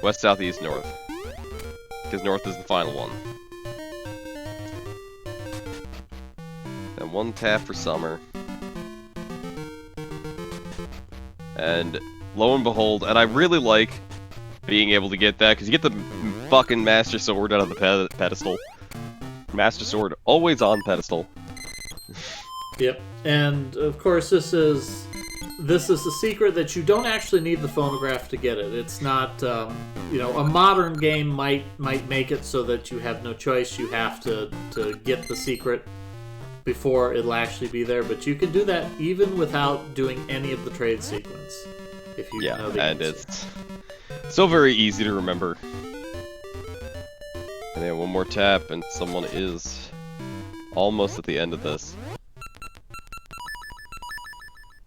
West, south, east, north. Because north is the final one. And one tap for summer. And lo and behold, and I really like being able to get that, because you get the fucking Master Sword out of the pedestal. Master Sword, always on pedestal. Yep, and of course this is this is a secret that you don't actually need the phonograph to get it. It's not, you know, a modern game might make it so that you have no choice. You have to get the secret before it'll actually be there. But you can do that even without doing any of the trade sequence. If you know the and answer. it's so very easy to remember. And then one more tap, and someone is almost at the end of this.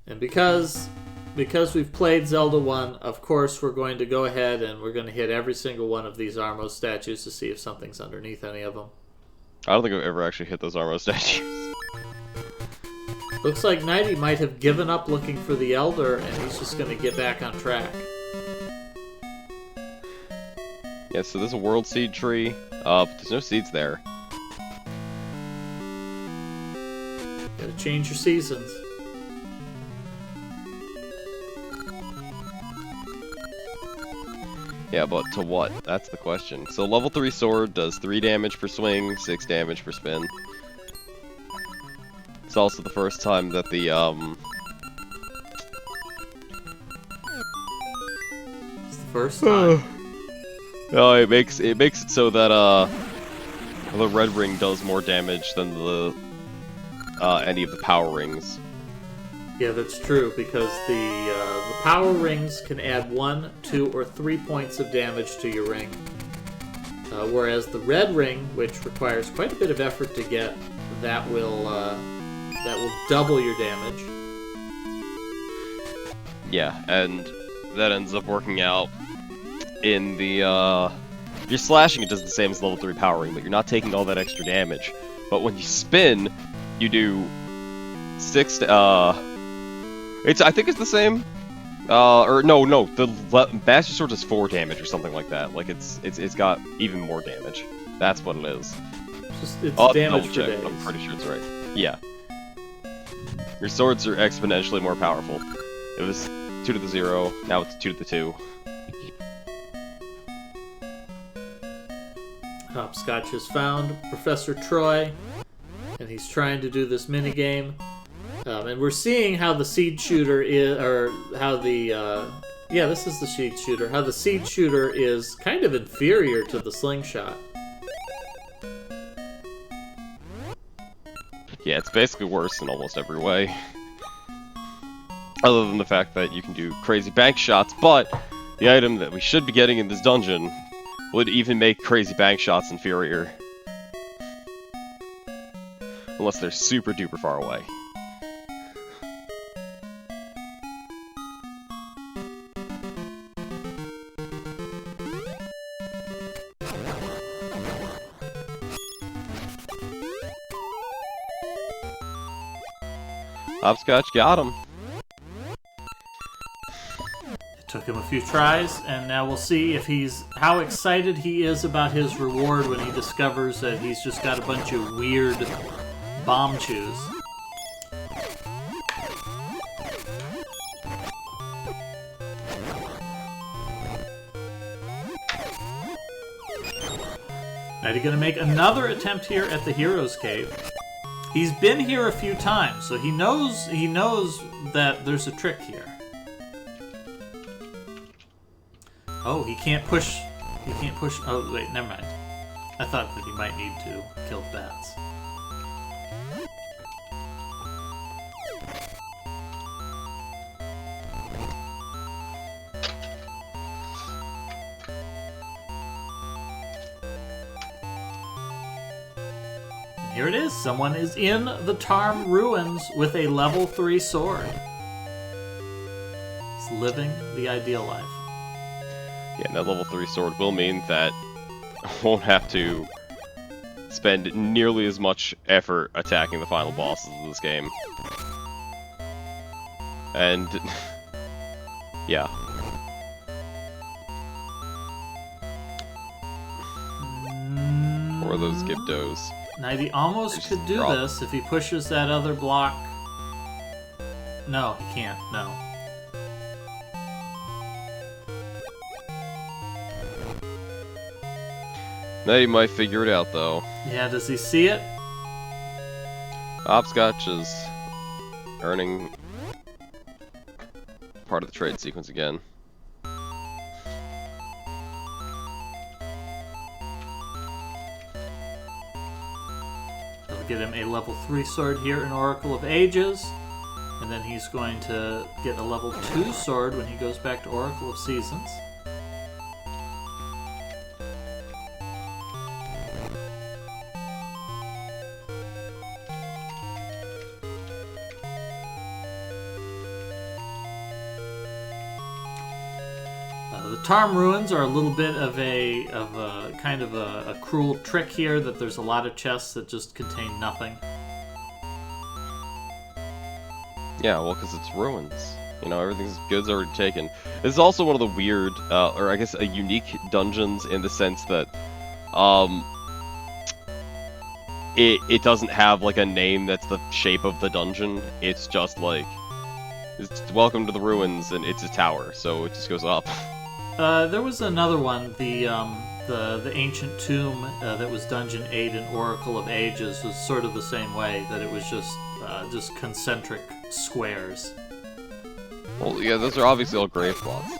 And because we've played Zelda 1, of course we're going to go ahead and we're going to hit every single one of these Armos statues to see if something's underneath any of them. I don't think I've ever actually hit those Armor statues. Looks like Nighty might have given up looking for the Elder, and he's just going to get back on track. Yeah, so there's a World Seed tree. But there's no seeds there. Gotta change your seasons. Yeah, but to what? That's the question. So level 3 sword does 3 damage per swing, 6 damage per spin. It's also the first time that the It's the first time. no, it makes it so that the red ring does more damage than the any of the power rings. Yeah, that's true, because the power rings can add 1, 2, or 3 points of damage to your ring. Whereas the red ring, which requires quite a bit of effort to get, that will double your damage. Yeah, and that ends up working out in the if you're slashing, it does the same as level 3 power ring, but you're not taking all that extra damage. But when you spin, you do 6. I think it's the same. Or no, the Master Sword does 4 damage or something like that. Like it's got even more damage. That's what it is. It's I'll damage double for check, days. but I'm pretty sure it's right. Yeah. Your swords are exponentially more powerful. It was 2 to the 0, now it's 2 to the 2. Hopscotch has found Professor Troy, and he's trying to do this minigame. And we're seeing how the seed shooter is, or how the, yeah, this is the seed shooter, how the seed shooter is kind of inferior to the slingshot. Yeah, it's basically worse in almost every way. Other than the fact that you can do crazy bank shots, but the item that we should be getting in this dungeon would even make crazy bank shots inferior. Unless they're super duper far away. Hopscotch got him. It took him a few tries, and now we'll see if how excited he is about his reward when he discovers that he's just got a bunch of weird bomb chews. Now he's gonna make another attempt here at the Hero's Cave. He's been here a few times, so he knows that there's a trick here. Oh, he can't push. Oh, wait, never mind. I thought that he might need to kill the bats. Here it is. Someone is in the Tarm ruins with a level 3 sword. He's living the ideal life. Yeah, and that level 3 sword will mean that I won't have to spend nearly as much effort attacking the final bosses of this game. And yeah. Or those Gibdos. Now he almost could do this if he pushes that other block. No, he can't. No. Now you might figure it out, though. Yeah, does he see it? Hopscotch is earning part of the trade sequence again. That'll get him a level 3 sword here in Oracle of Ages. And then he's going to get a level 2 sword when he goes back to Oracle of Seasons. The Tarm Ruins are a little bit of a kind of a cruel trick here, that there's a lot of chests that just contain nothing. Yeah, well, because it's ruins. You know, everything's good's already taken. This is also one of the weird, or I guess a unique dungeons in the sense that, it doesn't have like a name that's the shape of the dungeon. It's just like, it's welcome to the ruins, and it's a tower, so it just goes up. There was another one, the ancient tomb that was Dungeon 8 in Oracle of Ages was sort of the same way, that it was just concentric squares. Well, yeah, those are obviously all grave plots.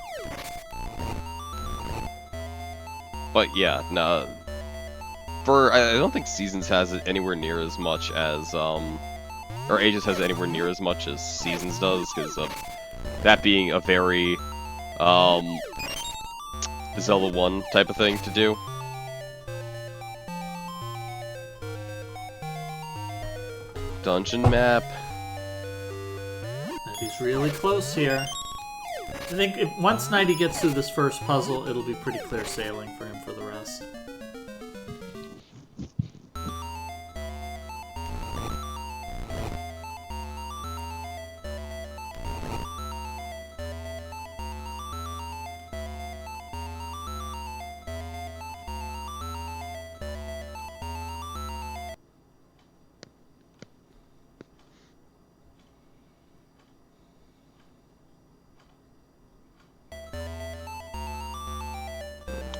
But yeah, no. I don't think Seasons has it anywhere near as much as, or Ages has it anywhere near as much as Seasons does, because of that being a very, Zelda 1 type of thing to do. Dungeon map. And he's really close here. I think once Nighty gets through this first puzzle, it'll be pretty clear sailing for him for the rest.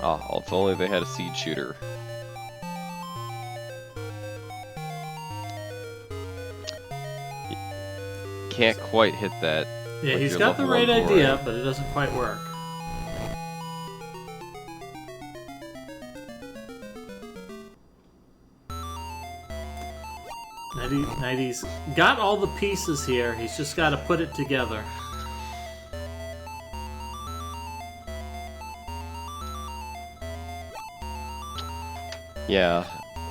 Oh, if only they had a seed shooter. Can't quite hit that. Yeah, he's got the right idea, but it doesn't quite work. Nighty's got all the pieces here, he's just got to put it together. Yeah,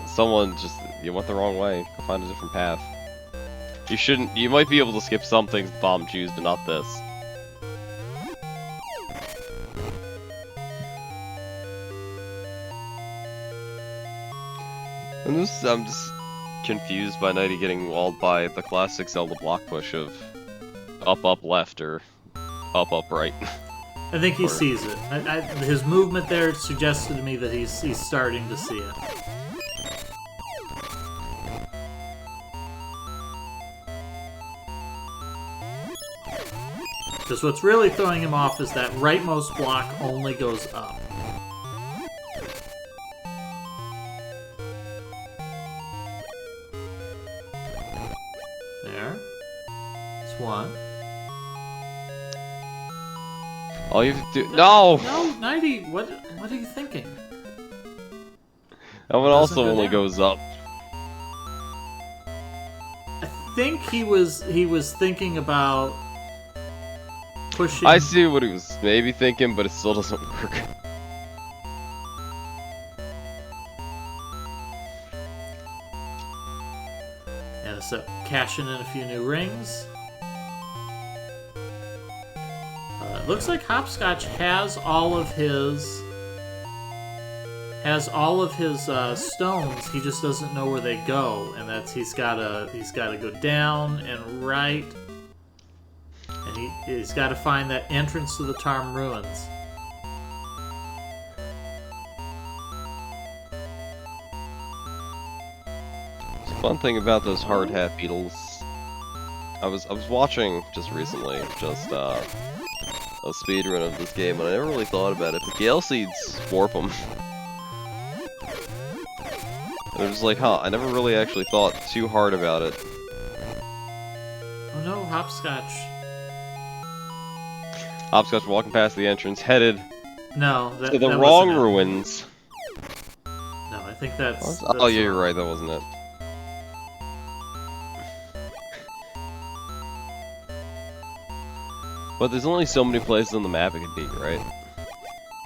someone just, you went the wrong way. Go find a different path. You might be able to skip some things the bomb choose, but not this. I'm just confused by Nighty getting walled by the classic Zelda block push of up, left, or up, right. I think he sees it. His movement there suggested to me that he's starting to see it. Because what's really throwing him off is that rightmost block only goes up. There. That's one. All you have to do— No! No, Nighty, what are you thinking? That one also only goes up. I think he was thinking about pushing. I see what he was maybe thinking, but it still doesn't work. And so cashing in a few new rings. Looks like Hopscotch has all of his stones. He just doesn't know where they go, and that's he's gotta go down and right, and he's got to find that entrance to the Tarm Ruins. The fun thing about those hard hat beetles, I was watching just recently, a speedrun of this game, and I never really thought about it, but Gale Seeds warp them. And I was like, huh, I never really actually thought too hard about it. Oh no, Hopscotch. Hopscotch walking past the entrance, headed No, to the that wrong wasn't it. ruins. No, I think that's Oh, yeah, you're wrong. right. That wasn't it. But there's only so many places on the map it could be, right?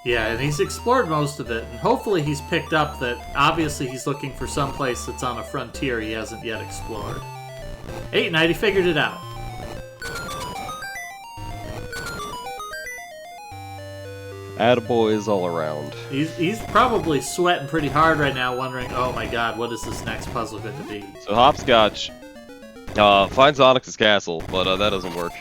Yeah, and he's explored most of it, and hopefully he's picked up that obviously he's looking for some place that's on a frontier he hasn't yet explored. 890 figured it out. Attaboys all around. He's probably sweating pretty hard right now, wondering, oh my god, what is this next puzzle going to be? So Hopscotch finds Onyx's castle, but that doesn't work.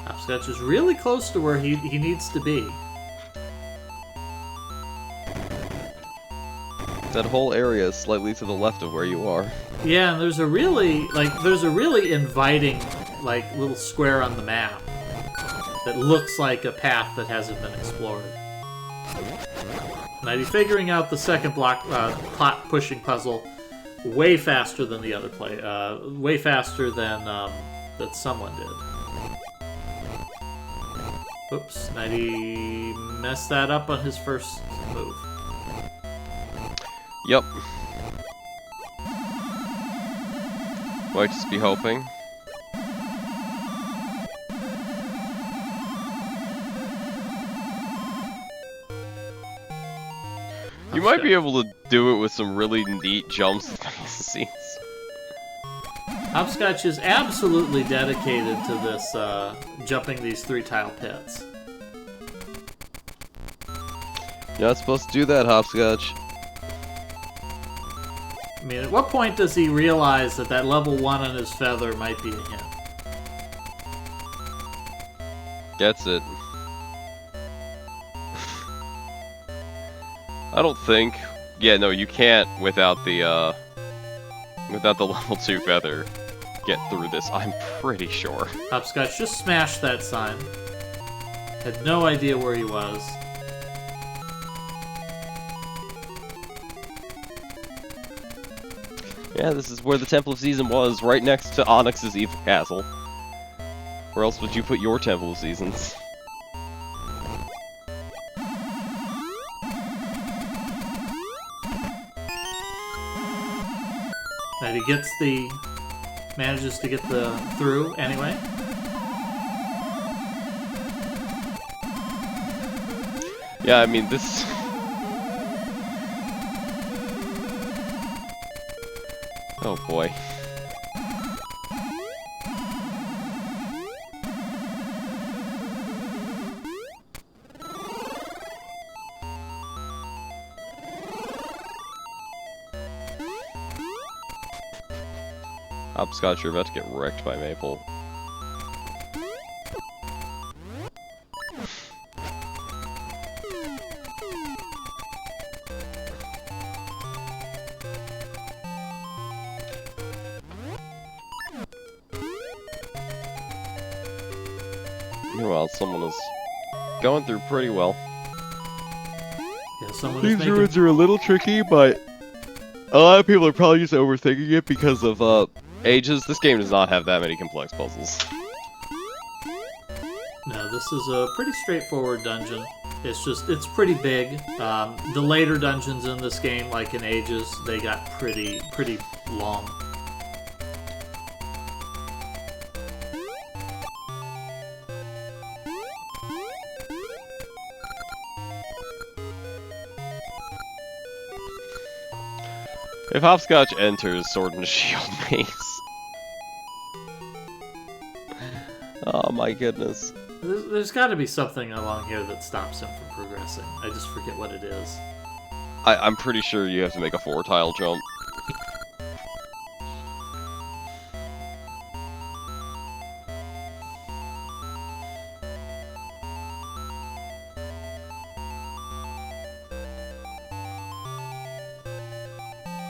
Hopscotch is really close to where he needs to be. That whole area is slightly to the left of where you are. Yeah, and there's a really inviting, little square on the map that looks like a path that hasn't been explored. Now, he's figuring out the second plot pushing puzzle way faster than the other way faster than that someone did. Oops, Nighty messed that up on his first move. Yep. Might just be hoping. You might be able to do it with some really neat jumps and scenes. Hopscotch is absolutely dedicated to this, jumping these 3-tile pits. You're not supposed to do that, Hopscotch. I mean, at what point does he realize that that level 1 on his feather might be a hint? Gets it. I don't think... Yeah, no, you can't without the level 2 feather get through this, I'm pretty sure. Hopscotch just smashed that sign. Had no idea where he was. Yeah, this is where the Temple of Season was, right next to Onyx's evil castle. Where else would you put your Temple of Seasons? And he manages to get through anyway. Yeah, I mean, this... Oh boy. Hopscotch, you're about to get wrecked by Maple. Meanwhile, someone is going through pretty well. Yeah, someone is These ruins are a little tricky, but a lot of people are probably just overthinking it because of ages. This game does not have that many complex puzzles. No, this is a pretty straightforward dungeon. It's pretty big. The later dungeons in this game, like in Ages, they got pretty long. If Hopscotch enters Sword and Shield Maze... Oh my goodness. There's got to be something along here that stops him from progressing. I just forget what it is. I'm pretty sure you have to make a 4-tile jump.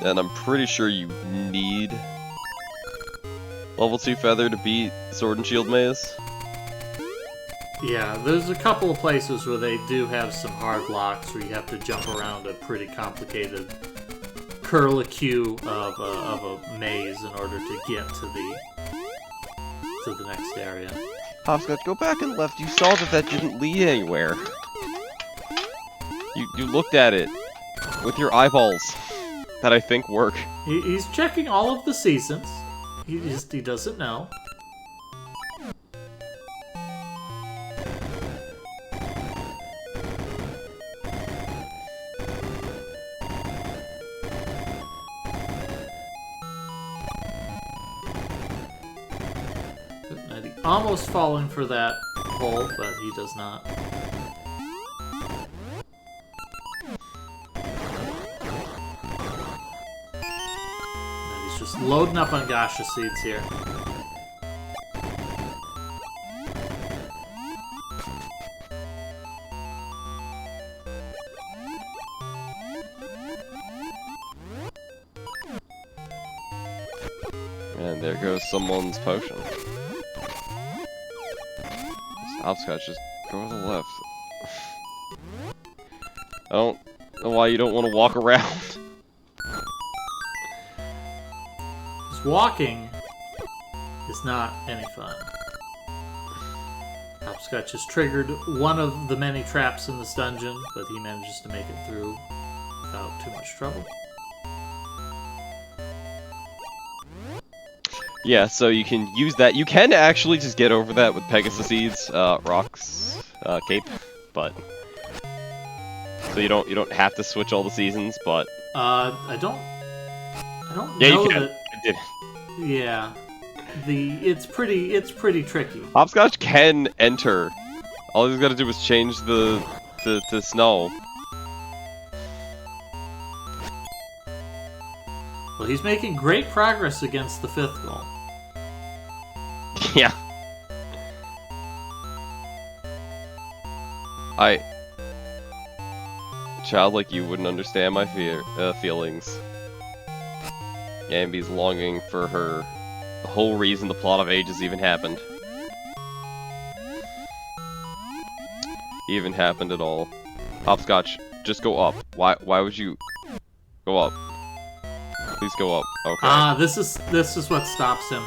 And I'm pretty sure you need level 2 feather to beat Sword and Shield Maze. Yeah, there's a couple of places where they do have some hard locks where you have to jump around a pretty complicated curlicue of a maze in order to get to the next area. Hopscotch, go back and left. You saw that didn't lead anywhere. You looked at it with your eyeballs that I think work. He's checking all of the seasons. He doesn't know. Almost falling for that hole, but he does not. And he's just loading up on Gasha seeds here. And there goes someone's potion. Hopscotch, just go to the left. I don't know why you don't want to walk around. Because walking is not any fun. Hopscotch has triggered one of the many traps in this dungeon, but he manages to make it through without too much trouble. Yeah, so you can use that. You can actually just get over that with Pegasus Seeds, Rock's cape, but so you don't have to switch all the seasons, but I don't yeah, know you can. that. I did. Yeah, it's pretty tricky. Hopscotch can enter. All he's got to do is change the snow. Well, he's making great progress against the 5th goal. Yeah. A child like you wouldn't understand my feelings. Gamby's longing for her. The whole reason the plot of Ages even happened. Even happened at all. Hopscotch, just go up. Why would you go up? Please go up. Okay. This is what stops him.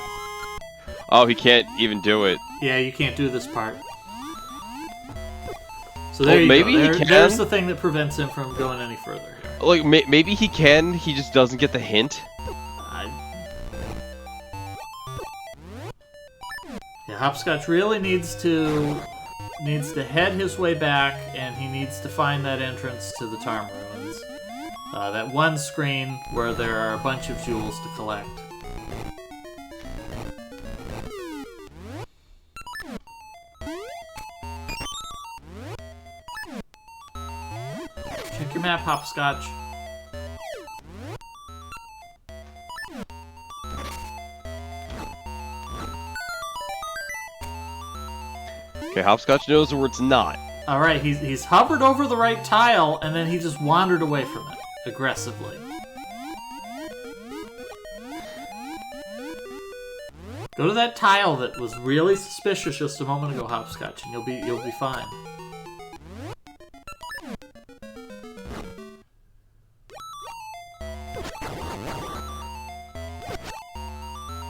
Oh, he can't even do it. Yeah, you can't do this part. So there you maybe go. he can. There's the thing that prevents him from going any further here. Like, maybe he can, he just doesn't get the hint. Yeah, Hopscotch really needs to head his way back, and he needs to find that entrance to the Tarm Ruins. That one screen where there are a bunch of jewels to collect. Check your map, Hopscotch. Okay, Hopscotch knows where it's not. Alright, he's hovered over the right tile, and then he just wandered away from it, aggressively. Go to that tile that was really suspicious just a moment ago, Hopscotch, and you'll be fine.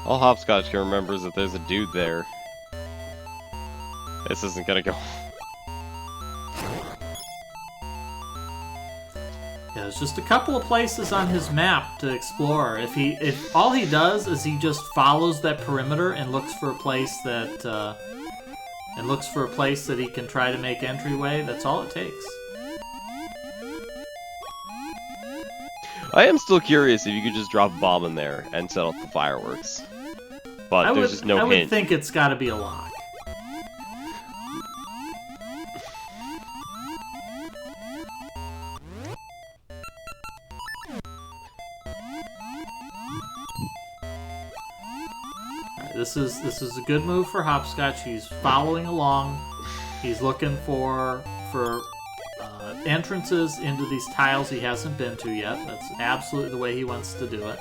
All Hopscotch can remember is that there's a dude there. This isn't gonna go. Yeah, there's just a couple of places on his map to explore. If all he does is he just follows that perimeter and looks for a place that he can try to make entryway, that's all it takes. I am still curious if you could just drop a bomb in there and set off the fireworks. But there's just no hint. I would think it's got to be a lock. This is a good move for Hopscotch. He's following along. He's looking for entrances into these tiles he hasn't been to yet. That's absolutely the way he wants to do it.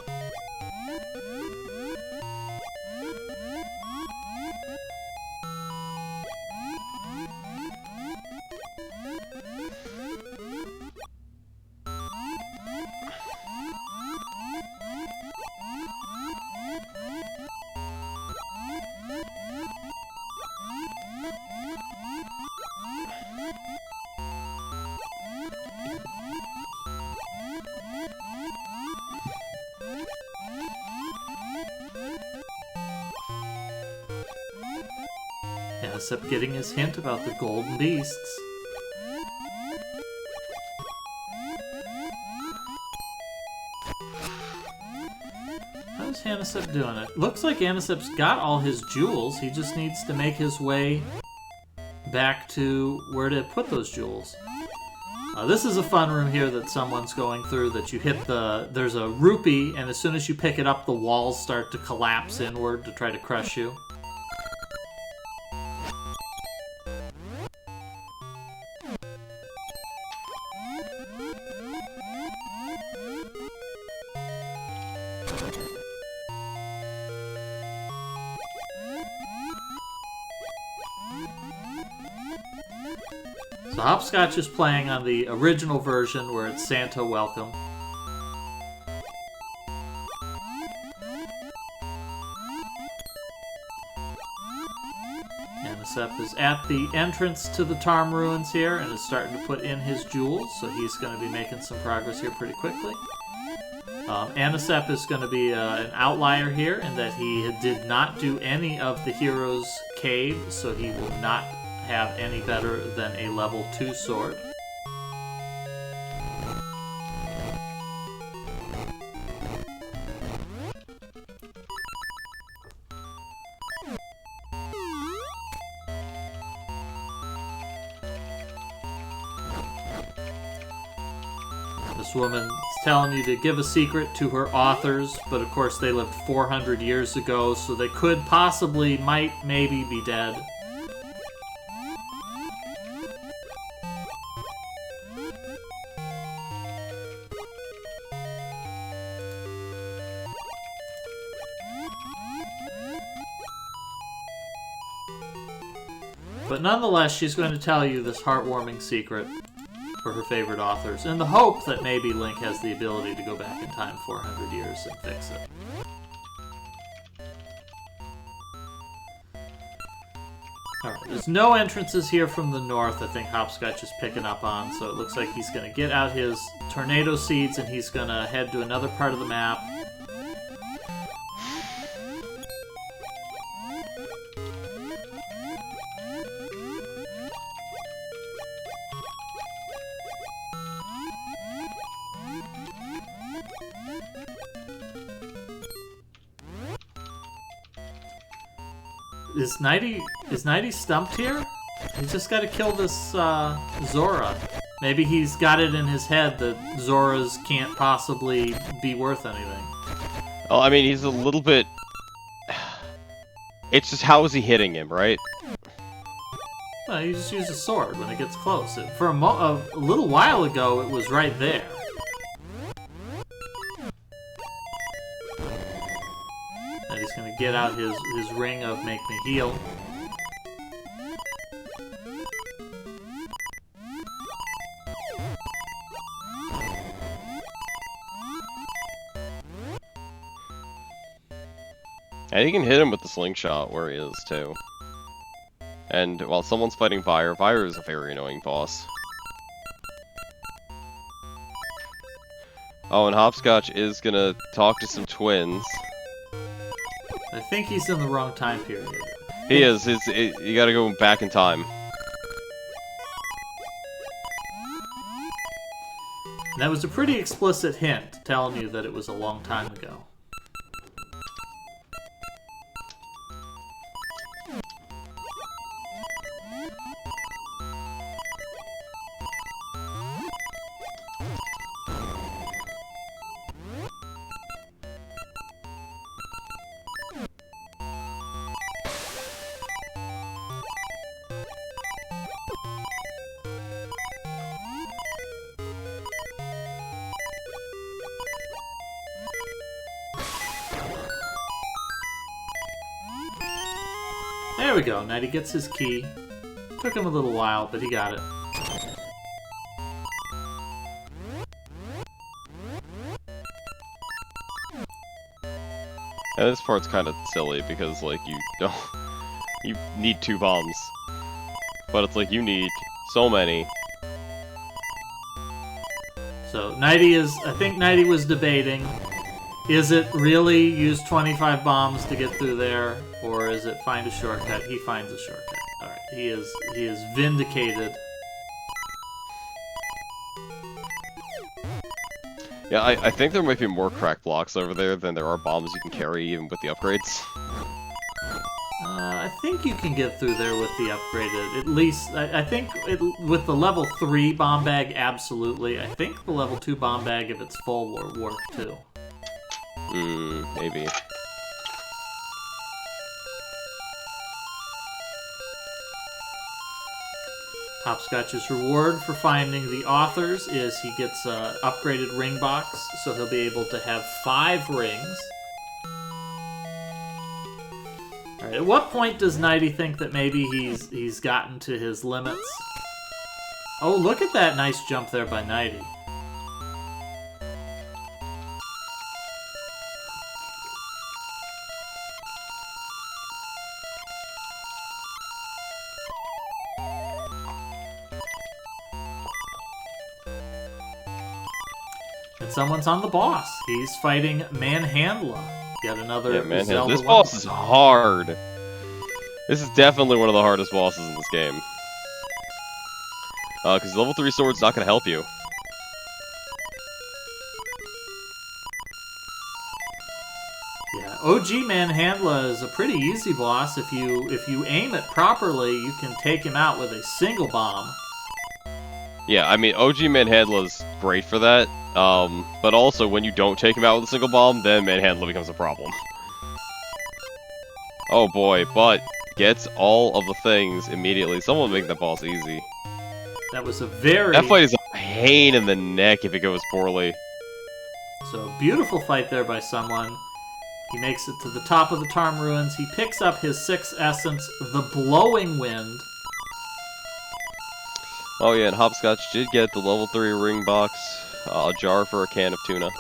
Anisep getting his hint about the golden beasts. How's Anisep doing it? Looks like Anisep's got all his jewels. He just needs to make his way back to where to put those jewels. This is a fun room here that someone's going through, that you hit there's a rupee, and as soon as you pick it up, the walls start to collapse inward to try to crush you. So Hopscotch is playing on the original version where it's Santa Welcome. Anisep is at the entrance to the Tarm Ruins here and is starting to put in his jewels, so he's going to be making some progress here pretty quickly. Anisep is going to be an outlier here in that he did not do any of the Hero's Cave, so he will not have any better than a level 2 sword. This woman's telling you to give a secret to her authors, but of course they lived 400 years ago, so they could possibly, maybe be dead. But nonetheless, she's going to tell you this heartwarming secret for her favorite authors, in the hope that maybe Link has the ability to go back in time 400 years and fix it. Alright, there's no entrances here from the north, I think Hopscotch is picking up on, so it looks like he's going to get out his tornado seeds and he's going to head to another part of the map. Is Nighty stumped here? He's just got to kill this Zora. Maybe he's got it in his head that Zoras can't possibly be worth anything. Oh, I mean, he's a little bit... It's just how is he hitting him, right? Well, you just use a sword when it gets close. For a little while ago, it was right there. And he's going to get out his ring of Make Me Heal. And you can hit him with the slingshot where he is, too. And while someone's fighting Fire, Fire is a very annoying boss. Oh, and Hopscotch is gonna talk to some twins. I think he's in the wrong time period. He is. You gotta go back in time. And that was a pretty explicit hint, telling you that it was a long time ago. There we go, Nighty gets his key. Took him a little while, but he got it. And this part's kind of silly because, like, you need 2 bombs. But it's like, you need so many. So, I think Nighty was debating Is it really use 25 bombs to get through there, or is it find a shortcut? He finds a shortcut. Alright, he is vindicated. Yeah, I think there might be more crack blocks over there than there are bombs you can carry even with the upgrades. I think you can get through there with the upgraded. At least, I think with the level 3 bomb bag, absolutely. I think the level 2 bomb bag, if it's full, will work too. Maybe. Hopscotch's reward for finding the authors is he gets an upgraded ring box, so he'll be able to have 5 rings. Alright, at what point does Nighty think that maybe he's gotten to his limits? Oh, look at that nice jump there by Nighty. And someone's on the boss. He's fighting Manhandla. Yet another Zelda. This boss is hard. This is definitely one of the hardest bosses in this game. Because level 3 sword's not going to help you. Yeah, OG Manhandla is a pretty easy boss. If you aim it properly, you can take him out with a single bomb. Yeah, I mean, OG Manhandla's great for that. But also, when you don't take him out with a single bomb, then Manhandla becomes a problem. Oh boy, but gets all of the things immediately. Someone make that boss easy. That was a very... That fight is a pain in the neck if it goes poorly. So, beautiful fight there by someone. He makes it to the top of the Tarm Ruins. He picks up his 6th essence, the Blowing Wind. Oh yeah, and Hopscotch did get the level 3 ring box, a jar for a can of tuna.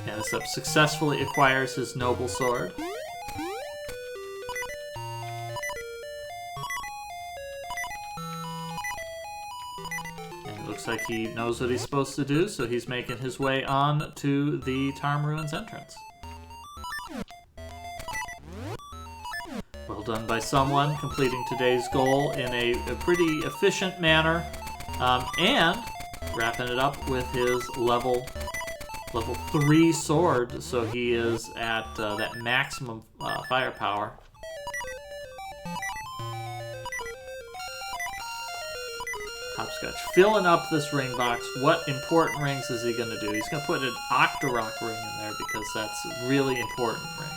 Anisep successfully acquires his Noble Sword. Looks like he knows what he's supposed to do, so he's making his way on to the Tarm Ruins entrance. Well done by someone, completing today's goal in a pretty efficient manner, and wrapping it up with his level 3 sword, so he is at that maximum firepower. Hopscotch filling up this ring box. What important rings is he going to do? He's going to put an Octorok ring in there because that's a really important ring.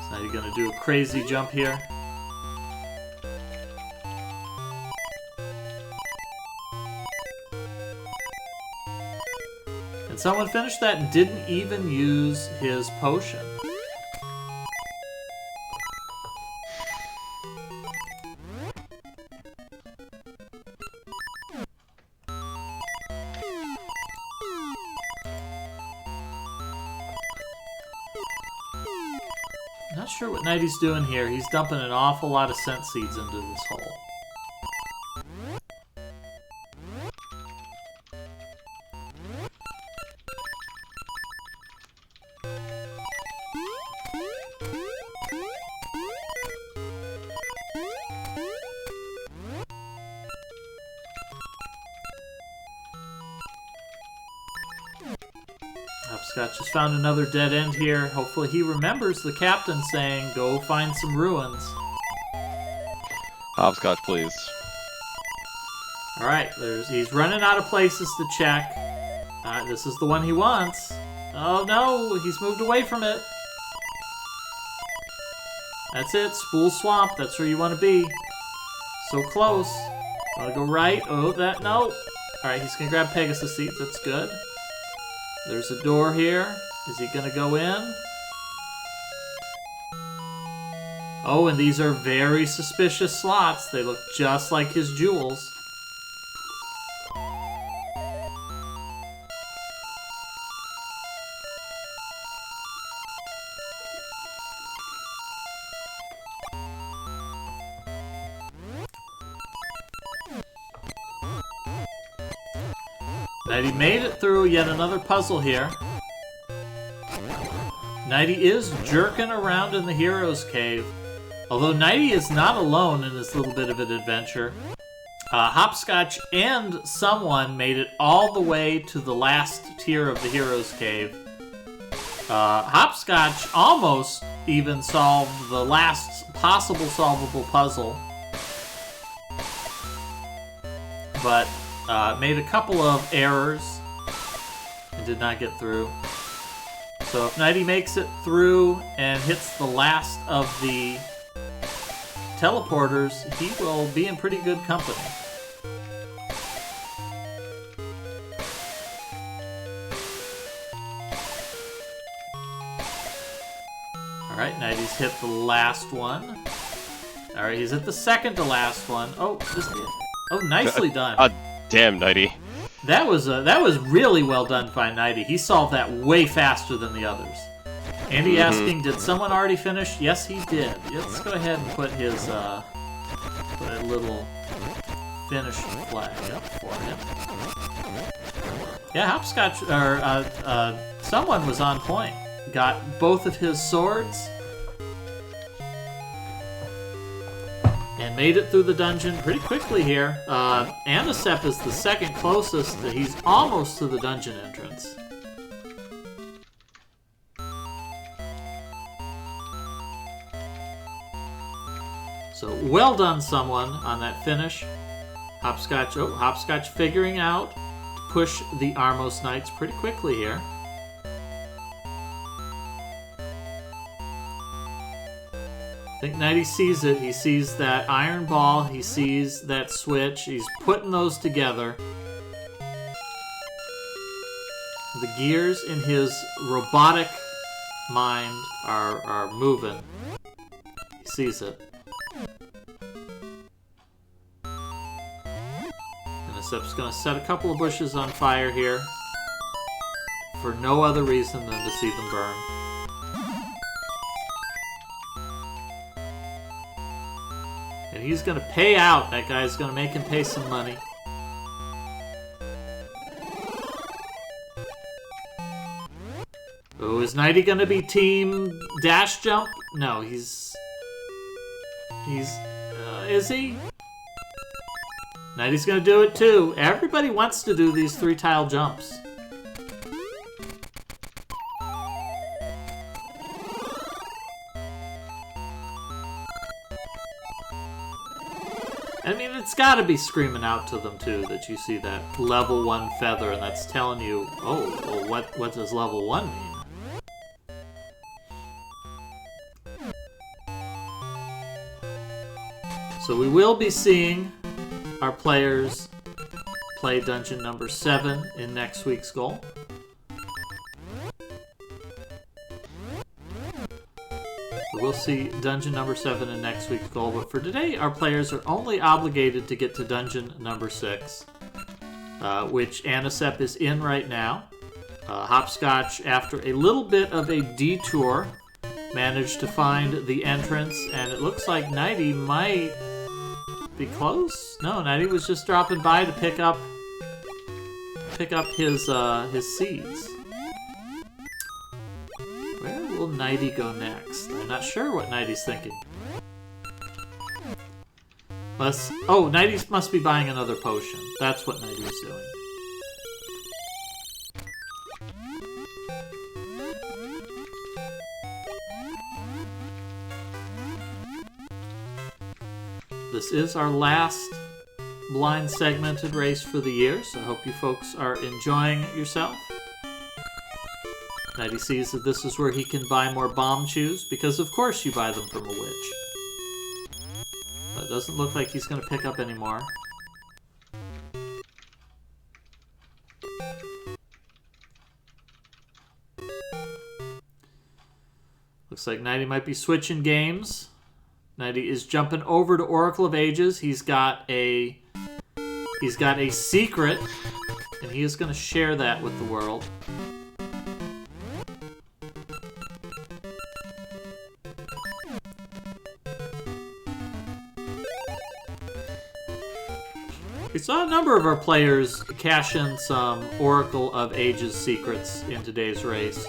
So now you're going to do a crazy jump here. Someone finished that and didn't even use his potion. Not sure what Nighty's doing here. He's dumping an awful lot of scent seeds into this hole. Hopscotch has found another dead end here. Hopefully he remembers the captain saying, go find some ruins. Hopscotch, please. Alright, he's running out of places to check. This is the one he wants. Oh no, he's moved away from it. That's it, Spool Swamp, that's where you want to be. So close. Want to go right? Oh, no. Alright, he's going to grab Pegasus seeds, that's good. There's a door here. Is he gonna go in? Oh, and these are very suspicious slots. They look just like his jewels. Nighty made it through yet another puzzle here. Nighty is jerking around in the Hero's Cave. Although Nighty is not alone in this little bit of an adventure. Hopscotch and someone made it all the way to the last tier of the Hero's Cave. Hopscotch almost even solved the last possible solvable puzzle. But made a couple of errors and did not get through. So if Nighty makes it through and hits the last of the teleporters, he will be in pretty good company. Alright, Nighty's hit the last one. Alright, he's at the second to last one. Oh, nicely done. Damn, Nighty. That was really well done by Nighty. He solved that way faster than the others. Andy asking, did someone already finish? Yes, he did. Let's go ahead and put his put a little finish flag up for him. Yeah, Hopscotch or someone was on point. Got both of his swords and made it through the dungeon pretty quickly here. Anisep is the second closest. He's almost to the dungeon entrance. So well done, someone, on that finish. Hopscotch figuring out to push the Armos Knights pretty quickly here. I think Nighty sees it. He sees that iron ball. He sees that switch. He's putting those together. The gears in his robotic mind are moving. He sees it. Anisep's going to set a couple of bushes on fire here for no other reason than to see them burn. And he's going to pay out. That guy's going to make him pay some money. Oh, is Nighty going to be team dash jump? No, he's... is he? Nighty's going to do it too. Everybody wants to do these 3-tile jumps. I mean, it's got to be screaming out to them, too, that you see that level 1 feather, and that's telling you, oh, well, what does level 1 mean? So we will be seeing our players play dungeon number 7 in next week's goal. We'll see dungeon number 7 in next week's goal, but for today, our players are only obligated to get to dungeon number 6, which Anisep is in right now. Hopscotch, after a little bit of a detour, managed to find the entrance, and it looks like Nighty might be close. No, Nighty was just dropping by to pick up his seeds. Where will Nighty go next? I'm not sure what Nighty's thinking. Nighty must be buying another potion. That's what Nighty was doing. This is our last blind segmented race for the year, so I hope you folks are enjoying yourself. Nighty sees that this is where he can buy more bomb chews, because of course you buy them from a witch. But it doesn't look like he's going to pick up any more. Looks like Nighty might be switching games. Nighty is jumping over to Oracle of Ages. He's got a secret, and he is going to share that with the world. We saw a number of our players cash in some Oracle of Ages secrets in today's race,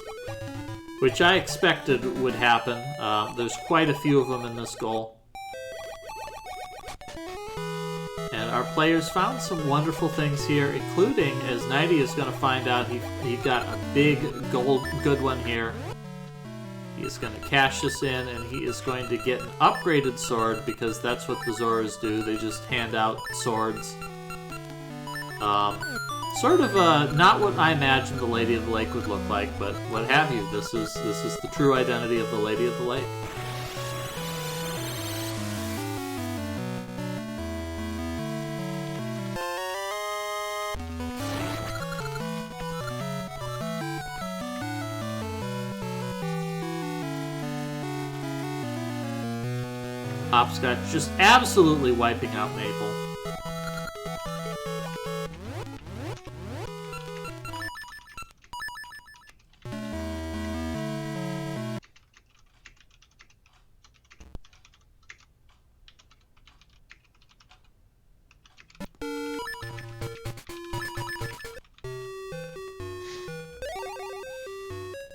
which I expected would happen. There's quite a few of them in this goal. And our players found some wonderful things here, including, as Nighty is going to find out, he got a big good one here. He is going to cash this in, and he is going to get an upgraded sword, because that's what the Zoras do. They just hand out swords. Sort of not what I imagined the Lady of the Lake would look like, but what have you. This is the true identity of the Lady of the Lake. Hopscotch just absolutely wiping out Maple.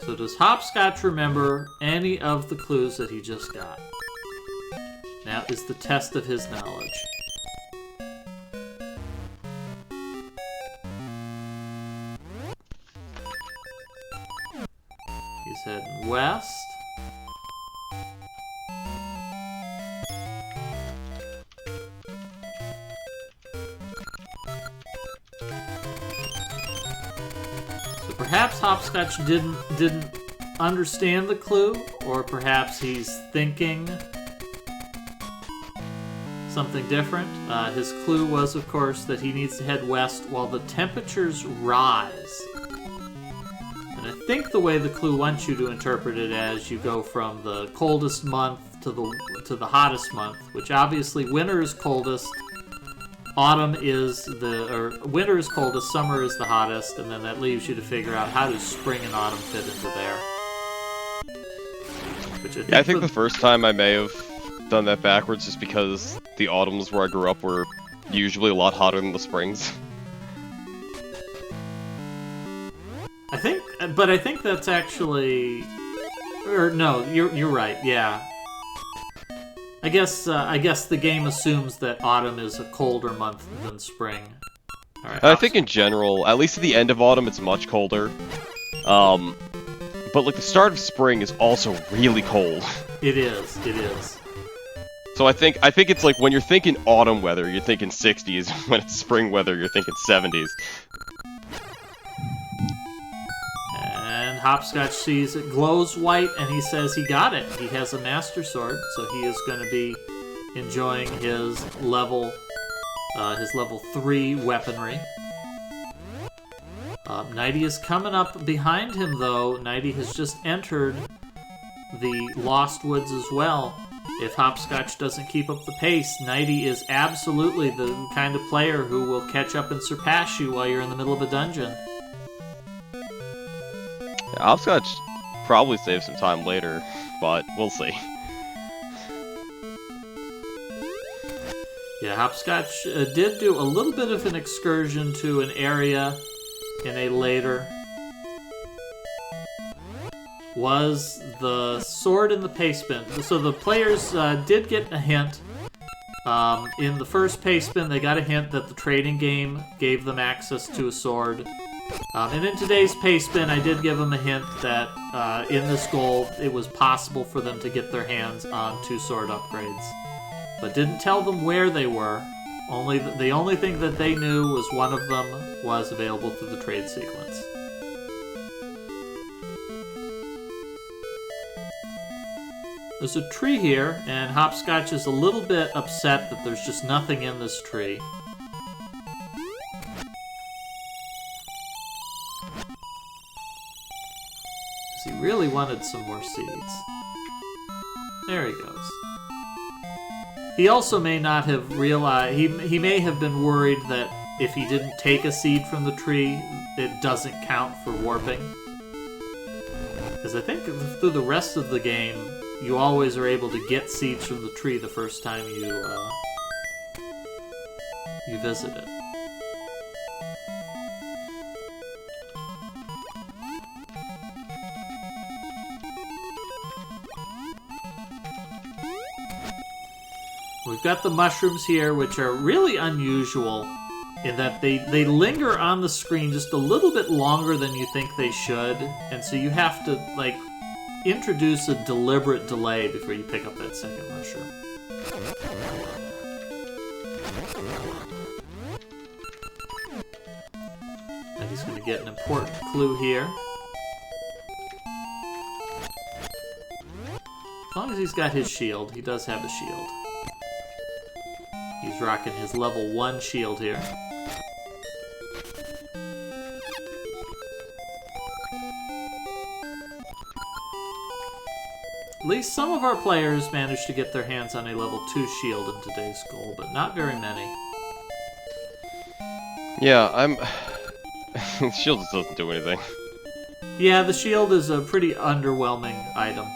So does Hopscotch remember any of the clues that he just got? Now is the test of his knowledge. He's heading west. Perhaps Hopscotch didn't understand the clue, or perhaps he's thinking something different. His clue was, of course, that he needs to head west while the temperatures rise. And I think the way the clue wants you to interpret it as you go from the coldest month to the hottest month, which obviously winter is coldest. Winter is coldest, summer is the hottest, and then that leaves you to figure out how does spring and autumn fit into there. Which I think the first time I may have done that backwards just because the autumns where I grew up were usually a lot hotter than the springs. I think that's actually, or no, you're right. Yeah. I guess the game assumes that autumn is a colder month than spring. All right, I think in general, at least at the end of autumn, it's much colder. But like the start of spring is also really cold. It is. So I think it's like when you're thinking autumn weather, you're thinking 60s. When it's spring weather, you're thinking 70s. And Hopscotch sees it glows white, and he says he got it. He has a Master Sword, so he is going to be enjoying his level 3 weaponry. Nighty is coming up behind him, though. Nighty has just entered the Lost Woods as well. If Hopscotch doesn't keep up the pace, Nighty is absolutely the kind of player who will catch up and surpass you while you're in the middle of a dungeon. Yeah, Hopscotch probably save some time later, but we'll see. Yeah, Hopscotch did do a little bit of an excursion to an area in a later. Was the sword in the paste bin. So the players did get a hint. In the first paste bin, they got a hint that the trading game gave them access to a sword. And in today's paste bin, I did give them a hint that in this goal, it was possible for them to get their hands on 2 sword upgrades. But didn't tell them where they were. The only thing that they knew was one of them was available through the trade sequence. There's a tree here, and Hopscotch is a little bit upset that there's just nothing in this tree. Because he really wanted some more seeds. There he goes. He also may not have realized... He may have been worried that if he didn't take a seed from the tree, it doesn't count for warping. Because I think through the rest of the game, you always are able to get seeds from the tree the first time you visit it. We've got the mushrooms here, which are really unusual in that they linger on the screen just a little bit longer than you think they should, and so you have to, like, introduce a deliberate delay before you pick up that second mushroom. And he's going to get an important clue here. As long as he's got his shield, he does have a shield. He's rocking his level 1 shield here. At least some of our players managed to get their hands on a level 2 shield in today's goal, but not very many. Yeah, shield just doesn't do anything. Yeah, the shield is a pretty underwhelming item.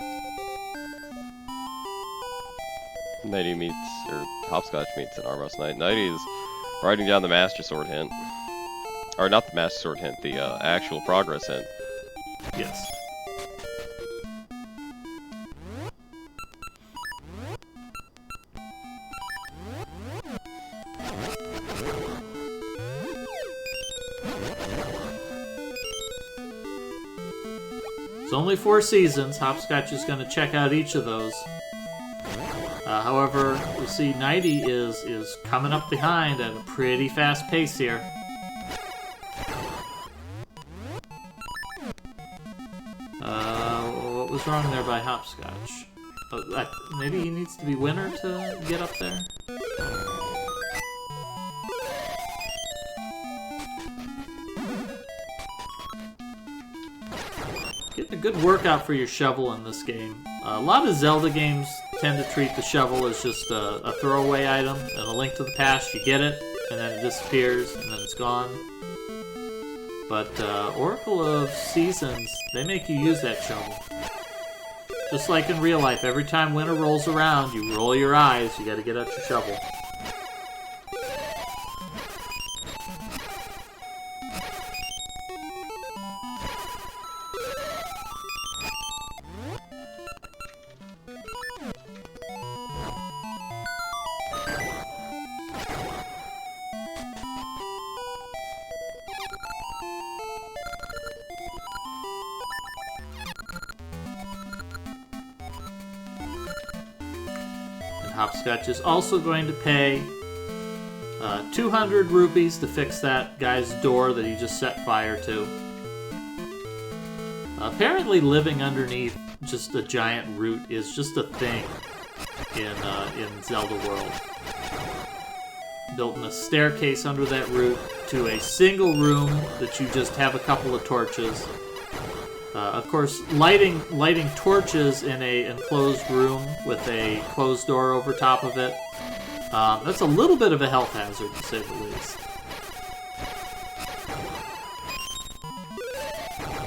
Nighty meets, or Hopscotch meets an Armos Knight. Nighty is writing down the Master Sword hint. Or not the Master Sword hint, the actual progress hint. Yes. It's only 4 seasons. Hopscotch is going to check out each of those. However, we see Nighty is coming up behind at a pretty fast pace here. What was wrong there by Hopscotch? Maybe he needs to be winner to get up there? Getting a good workout for your shovel in this game. A lot of Zelda games tend to treat the shovel as just a throwaway item, and a link to the past, you get it, and then it disappears, and then it's gone. But Oracle of Seasons, they make you use that shovel. Just like in real life, every time winter rolls around, you roll your eyes, you gotta get out your shovel. Hopscotch is also going to pay 200 rupees to fix that guy's door that he just set fire to. Apparently living underneath just a giant root is just a thing in Zelda world. Built in a staircase under that root to a single room that you just have a couple of torches. Of course, lighting torches in a enclosed room with a closed door over top of it, that's a little bit of a health hazard, to say the least.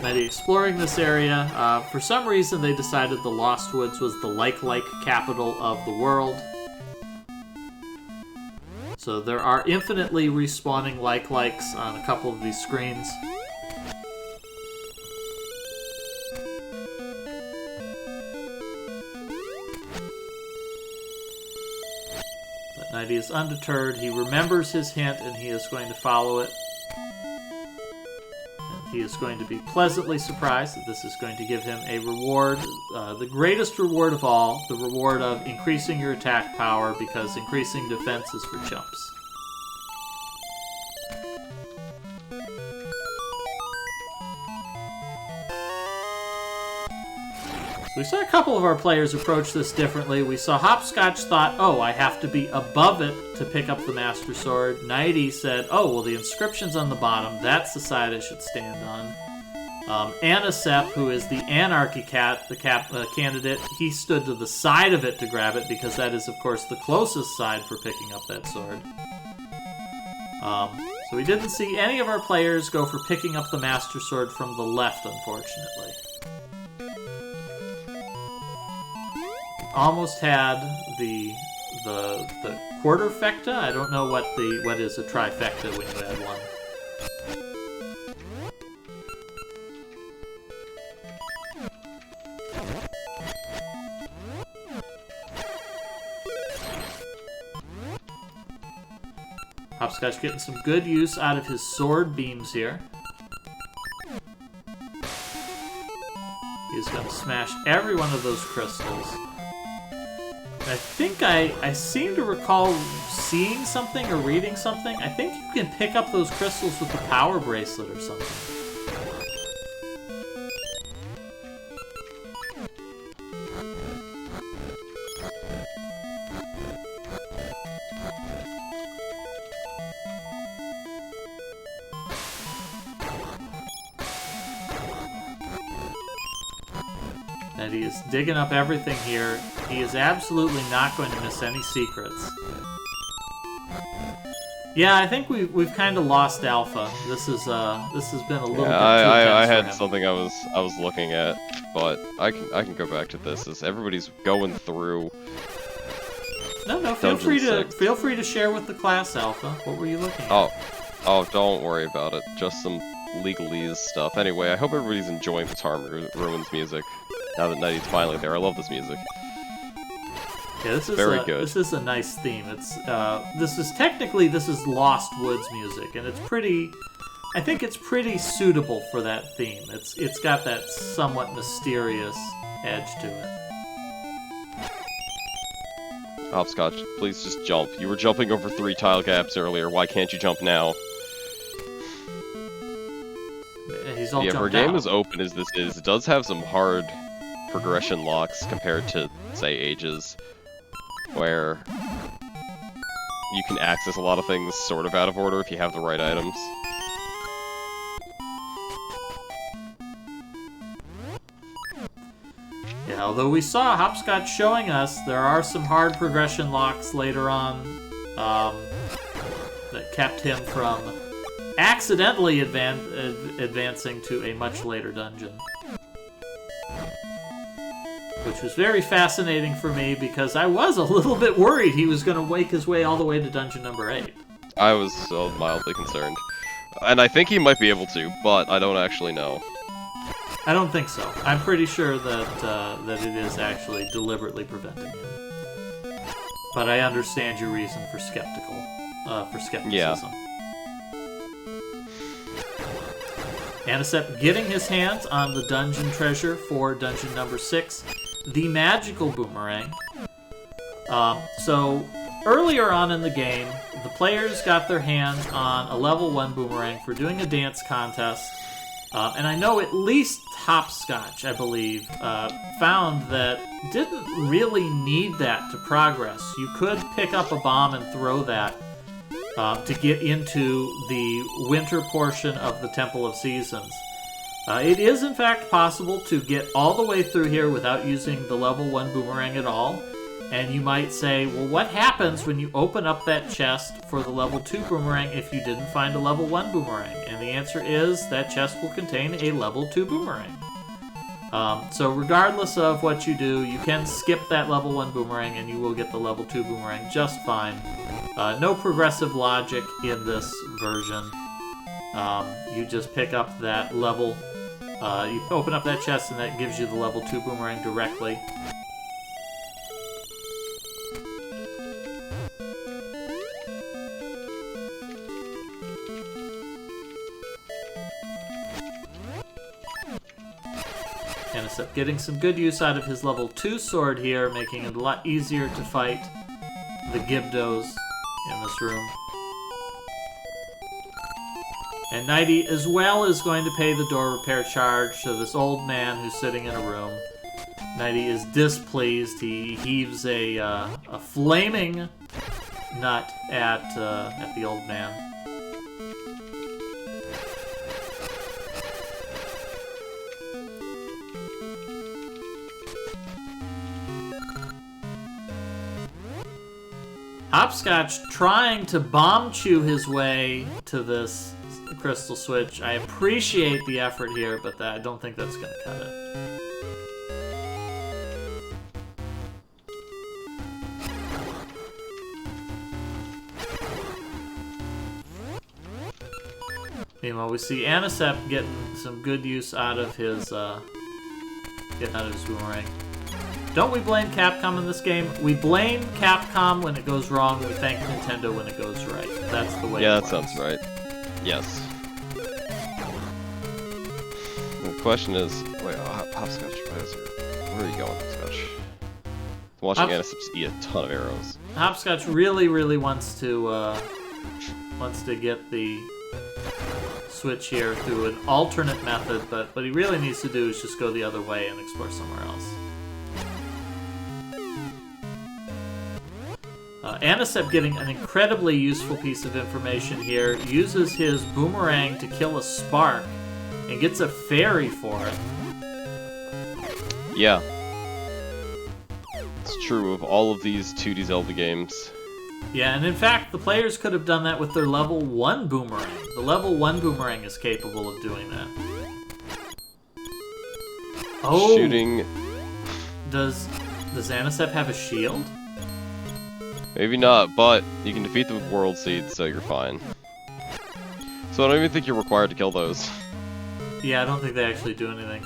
By exploring this area, for some reason they decided the Lost Woods was the like capital of the world. So there are infinitely respawning likes on a couple of these screens. He is undeterred. He remembers his hint, and he is going to follow it. And he is going to be pleasantly surprised that this is going to give him a reward, the greatest reward of all, the reward of increasing your attack power, because increasing defense is for chumps. So we saw a couple of our players approach this differently. We saw Hopscotch thought, oh, I have to be above it to pick up the Master Sword. Nighty said, oh, well, the inscription's on the bottom. That's the side I should stand on. Anisep, who is the Anarchy Cat, the candidate, he stood to the side of it to grab it because that is, of course, the closest side for picking up that sword. So we didn't see any of our players go for picking up the Master Sword from the left, unfortunately. Almost had the quarterfecta. I don't know what is a trifecta when you add one. Hopscotch getting some good use out of his sword beams here. He's going to smash every one of those crystals. I think I seem to recall seeing something or reading something. I think you can pick up those crystals with the power bracelet or something. And he is digging up everything here. He is absolutely not going to miss any secrets. Yeah, I think we've kind of lost Alpha. This has been a little bit too I intense for had him. something I was looking at, but I can go back to this as everybody's going through. No, feel free Dungeon 6. to share with the class, Alpha. What were you looking at? Oh, don't worry about it. Just some legalese stuff. Anyway, I hope everybody's enjoying the Ruins music. Now that Nighty's finally there, I love this music. Yeah, this is very good. This is a nice theme. It's this is Lost Woods music, and it's pretty. I think it's pretty suitable for that theme. It's got that somewhat mysterious edge to it. Hopscotch, please just jump. You were jumping over 3 tile gaps earlier. Why can't you jump now? He's all Yeah, jumped for a game out. as open as this is, it does have some hard progression locks compared to, say, Ages, where you can access a lot of things sort of out of order if you have the right items. Yeah, although we saw Hopscotch showing us there are some hard progression locks later on that kept him from accidentally advancing to a much later dungeon. Which was very fascinating for me because I was a little bit worried he was going to wake his way all the way to dungeon number 8. I was so mildly concerned. And I think he might be able to, but I don't actually know. I don't think so. I'm pretty sure that it is actually deliberately preventing him. But I understand your reason for skepticism. Yeah. Anisep getting his hands on the dungeon treasure for dungeon number 6, the magical boomerang. So earlier on in the game, the players got their hands on a level 1 boomerang for doing a dance contest. And I know at least Hopscotch, I believe, found that didn't really need that to progress. You could pick up a bomb and throw that to get into the winter portion of the Temple of Seasons. It is, in fact, possible to get all the way through here without using the level 1 boomerang at all. And you might say, well, what happens when you open up that chest for the level 2 boomerang if you didn't find a level 1 boomerang? And the answer is that chest will contain a level 2 boomerang. So regardless of what you do, you can skip that level 1 boomerang and you will get the level 2 boomerang just fine. No progressive logic in this version. You just pick up that level, you open up that chest and that gives you the level 2 boomerang directly. Anisep getting some good use out of his level 2 sword here, making it a lot easier to fight the Gibdos in this room. And Nighty as well is going to pay the door repair charge to this old man who's sitting in a room. Nighty is displeased. He heaves a flaming nut at the old man. Hopscotch trying to bomb chew his way to this crystal switch. I appreciate the effort here, but I don't think that's going to cut it. Meanwhile, we see Anisep getting some good use out of his boomerang. Don't we blame Capcom in this game? We blame Capcom when it goes wrong. We thank Nintendo when it goes right. That's the way. Yeah, it that sounds right. Yes. The question is, wait, Hopscotch, where are you going, Hopscotch? I'm watching Anisep eat a ton of arrows. Hopscotch really wants to get the switch here through an alternate method, but what he really needs to do is just go the other way and explore somewhere else. Anisep getting an incredibly useful piece of information here, uses his boomerang to kill a spark, and gets a fairy for it. Yeah. It's true of all of these 2D Zelda games. Yeah, and in fact, the players could have done that with their level 1 boomerang. The level 1 boomerang is capable of doing that. Oh! Shooting. Does Anisep have a shield? Maybe not, but you can defeat them with World Seeds, so you're fine. So I don't even think you're required to kill those. Yeah, I don't think they actually do anything.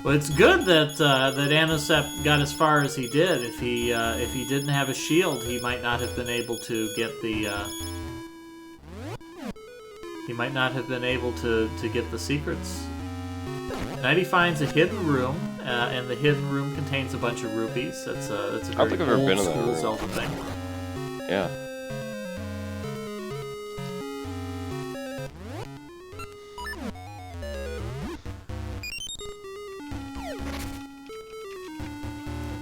Well, it's good that that Anisep got as far as he did. If he didn't have a shield, he might not have been able to get the get the secrets. Nighty finds a hidden room, and the hidden room contains a bunch of rupees. That's a very old school Zelda thing. Yeah.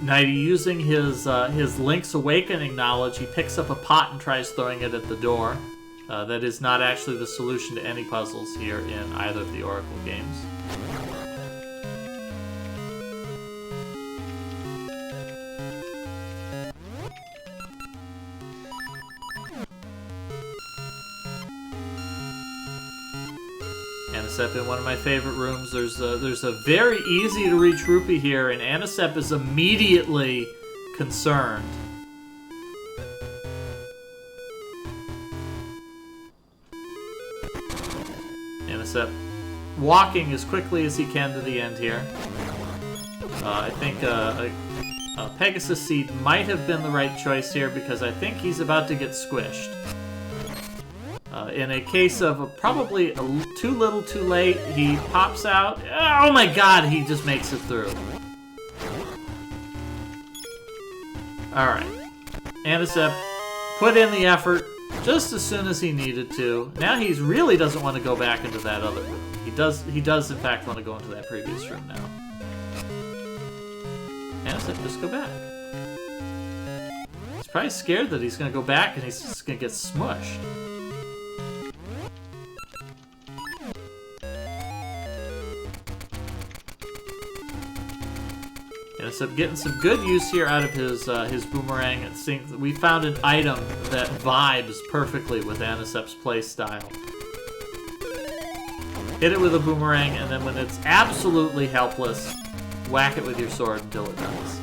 Nighty, using his Link's Awakening knowledge, he picks up a pot and tries throwing it at the door. That is not actually the solution to any puzzles here in either of the Oracle games. Anisep in one of my favorite rooms. There's a very easy to reach rupee here, and Anisep is immediately concerned. Anisep walking as quickly as he can to the end here. I think a Pegasus Seed might have been the right choice here because I think he's about to get squished. In a case of probably too little too late, he pops out. Oh my god, he just makes it through. Alright. Anisep put in the effort just as soon as he needed to. Now he really doesn't want to go back into that other room. He does in fact want to go into that previous room now. Anisep, just go back. He's probably scared that he's going to go back and he's just going to get smushed. Anisep getting some good use here out of his boomerang. It seems we found an item that vibes perfectly with Anisep's playstyle. Hit it with a boomerang, and then when it's absolutely helpless, whack it with your sword until it dies.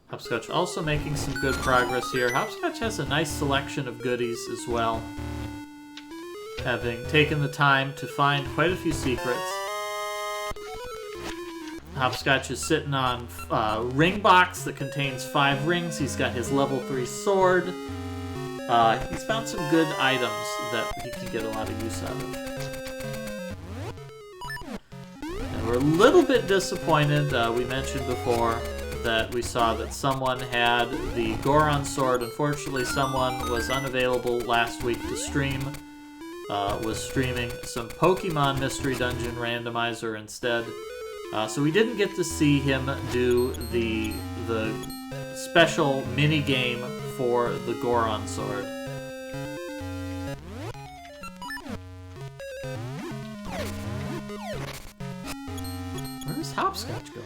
Hopscotch also making some good progress here. Hopscotch has a nice selection of goodies as well, having taken the time to find quite a few secrets. Hopscotch is sitting on a ring box that contains 5 rings. He's got his level 3 sword. He's found some good items that he can get a lot of use out of. And we're a little bit disappointed. We mentioned before that we saw that someone had the Goron Sword. Unfortunately, someone was unavailable last week to stream. Was streaming some Pokemon Mystery Dungeon Randomizer instead. So we didn't get to see him do the special mini game for the Goron Sword. Where's Hopscotch going?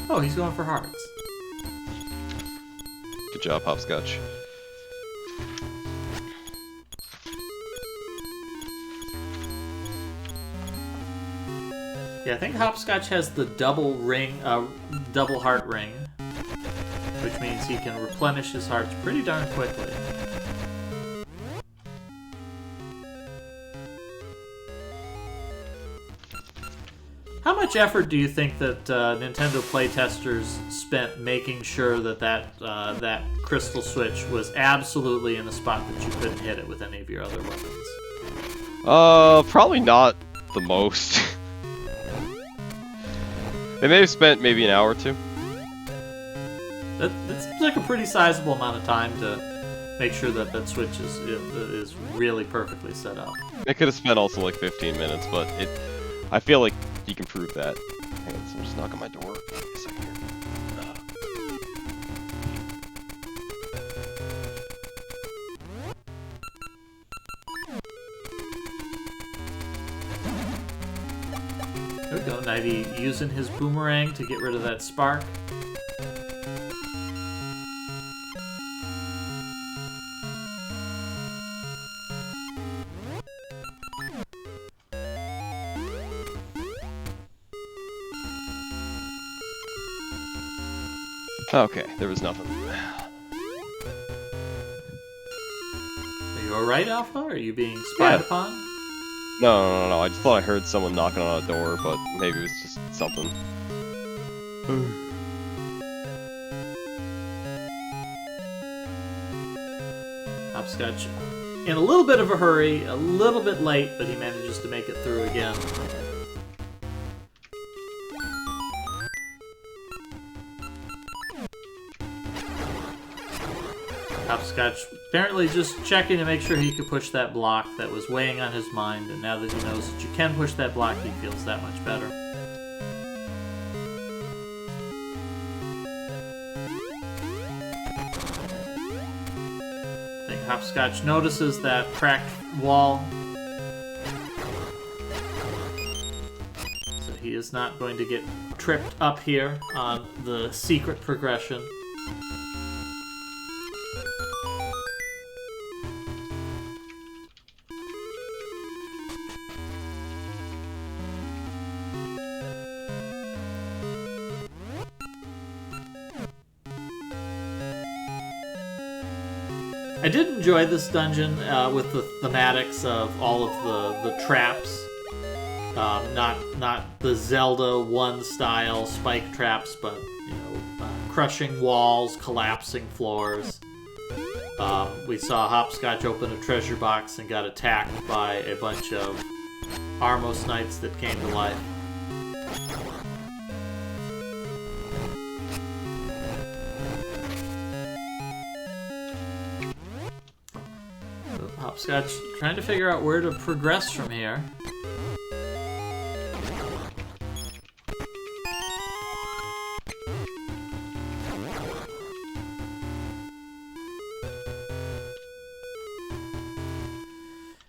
Oh, he's going for hearts. Good job, Hopscotch. Yeah, I think Hopscotch has the double heart ring, which means he can replenish his hearts pretty darn quickly. How much effort do you think that Nintendo playtesters spent making sure that that crystal switch was absolutely in a spot that you couldn't hit it with any of your other weapons? Probably not the most. They may have spent maybe an hour or two. That seems like a pretty sizable amount of time to make sure that that switch is really perfectly set up. They could have spent also like 15 minutes, but I feel like you can prove that. Hang on, someone just knock on my door. Give me a second here. There we go, Nighty using his boomerang to get rid of that spark. Okay, there was nothing. Are you alright, Alpha? Are you being spied upon? No. I just thought I heard someone knocking on a door, but maybe it was just something. Hopscotch in a little bit of a hurry, a little bit late, but he manages to make it through again. Hopscotch apparently just checking to make sure he could push that block that was weighing on his mind, and now that he knows that you can push that block, he feels that much better. I think Hopscotch notices that cracked wall, so he is not going to get tripped up here on the secret progression. I did enjoy this dungeon with the thematics of all of the traps. Not the Zelda 1 style spike traps, but crushing walls, collapsing floors. We saw Hopscotch open a treasure box and got attacked by a bunch of Armos Knights that came to life. Hopscotch trying to figure out where to progress from here.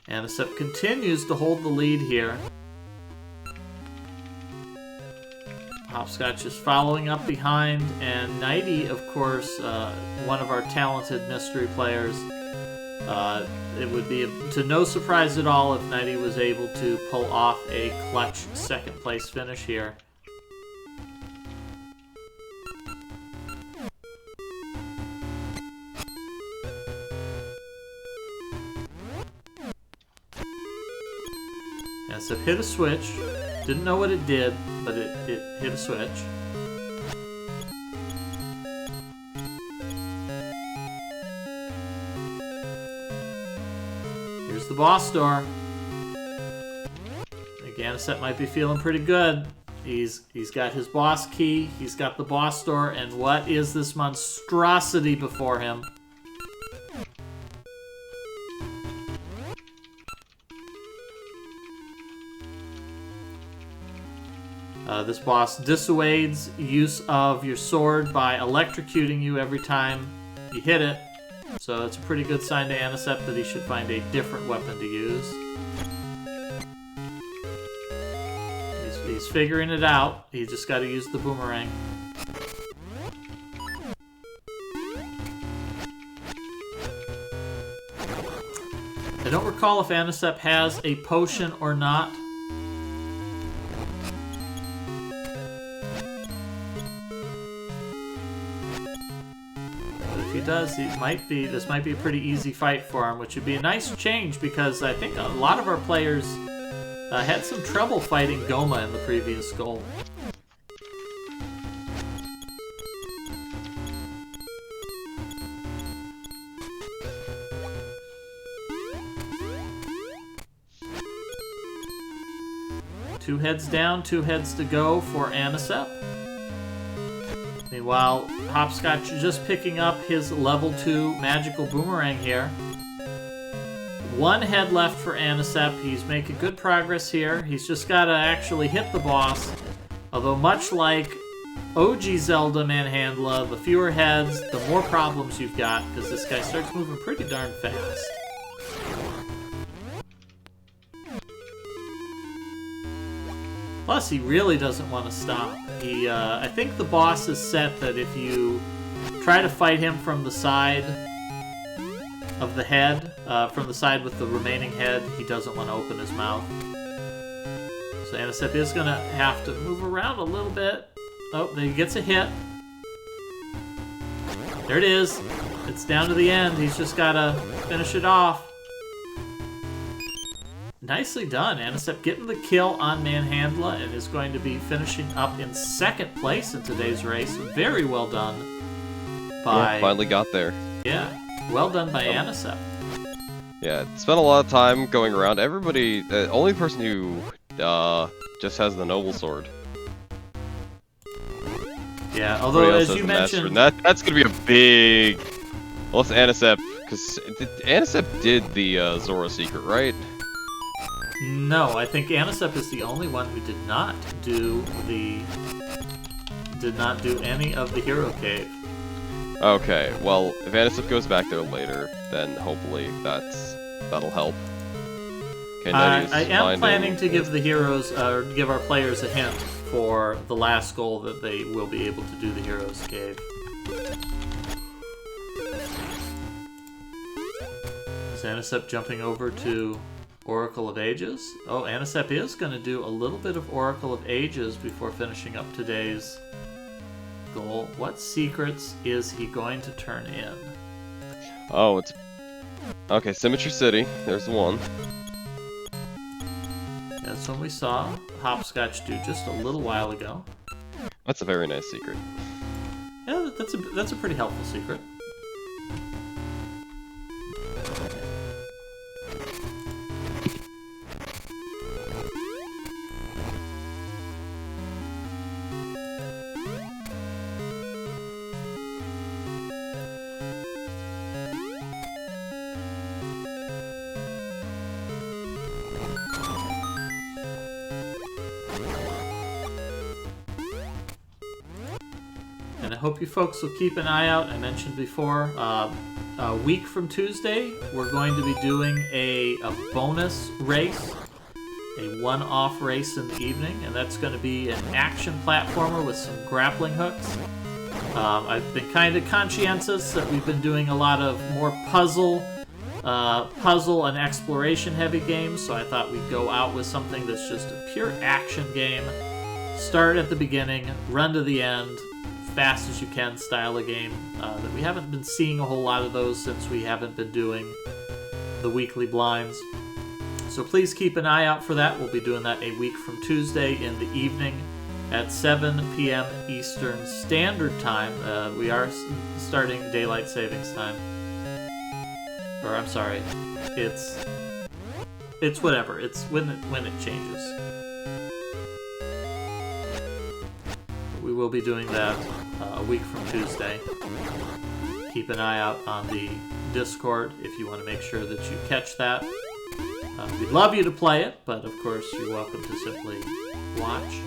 Anisep continues to hold the lead here. Hopscotch is following up behind, and Nighty, of course, one of our talented mystery players. It would be to no surprise at all if Nighty was able to pull off a clutch second place finish here. Anisep hit a switch. Didn't know what it did, but it hit a switch. Here's the boss door. Anisep might be feeling pretty good. He's got his boss key, he's got the boss door, and what is this monstrosity before him? This boss dissuades use of your sword by electrocuting you every time you hit it. So it's a pretty good sign to Anicept that he should find a different weapon to use. He's figuring it out. He's just got to use the boomerang. I don't recall if Anicept has a potion or not. If he does, this might be a pretty easy fight for him, which would be a nice change because I think a lot of our players had some trouble fighting Goma in the previous goal. Two heads down, 2 heads to go for Anicept. Meanwhile, Hopscotch is just picking up his level 2 magical boomerang here. 1 head left for Anicept. He's making good progress here. He's just got to actually hit the boss. Although much like OG Zelda Manhandla, the fewer heads, the more problems you've got, because this guy starts moving pretty darn fast. Plus, he really doesn't want to stop. I think the boss is set that if you try to fight him from the side of the head, from the side with the remaining head, he doesn't want to open his mouth. So Anicept is going to have to move around a little bit. Oh, there he gets a hit. There it is. It's down to the end. He's just got to finish it off. Nicely done. Anicept getting the kill on Manhandla and is going to be finishing up in 2nd place in today's race. Very well done by... Yeah, finally got there. Yeah, well done by Anicept. Yeah, spent a lot of time going around. Everybody, the only person who just has the Noble Sword. Yeah, although as you mentioned... That's going to be a big... Well, it's Anicept, because Anicept did the Zora secret, right? No, I think Anicept is the only one who did not do any of the Hero Cave. Okay, well, if Anicept goes back there later, then hopefully that'll help. Okay, I am planning to give the heroes, give our players a hint for the last goal that they will be able to do the Heroes Cave. Is Anicept jumping over to Oracle of Ages? Oh, Anicept is going to do a little bit of Oracle of Ages before finishing up today's goal. What secrets is he going to turn in? Oh, it's... Okay, Symmetry City. There's one. That's one we saw Hopscotch do just a little while ago. That's a very nice secret. Yeah, that's a pretty helpful secret. And I hope you folks will keep an eye out. I mentioned before, a week from Tuesday, we're going to be doing a bonus race, a one-off race in the evening, and that's going to be an action platformer with some grappling hooks. I've been kind of conscientious that we've been doing a lot of more puzzle and exploration-heavy games, so I thought we'd go out with something that's just a pure action game. Start at the beginning, run to the end, fast as you can style of game. That we haven't been seeing a whole lot of those since we haven't been doing the weekly blinds. So please keep an eye out for that. We'll be doing that a week from Tuesday in the evening at 7 p.m. Eastern Standard Time. We are starting Daylight Savings Time. Or I'm sorry, it's whatever. It's when it changes. We will be doing that a week from Tuesday. Keep an eye out on the Discord if you want to make sure that you catch that. We'd love you to play it, but of course you're welcome to simply watch.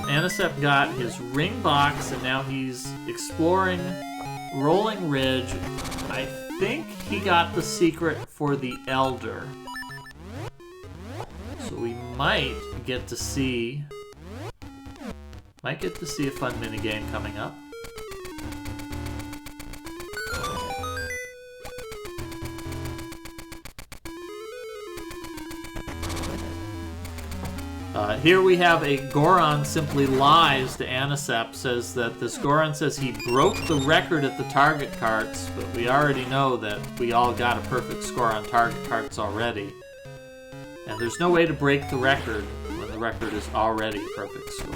Anisep got his ring box, and now he's exploring Rolling Ridge. I think he got the secret for the Elder. So we might get to see a fun minigame coming up. Here we have a Goron simply lies to Anisep, says that this Goron says he broke the record at the target carts, but we already know that we all got a perfect score on target carts already. And there's no way to break the record when the record is already a perfect score.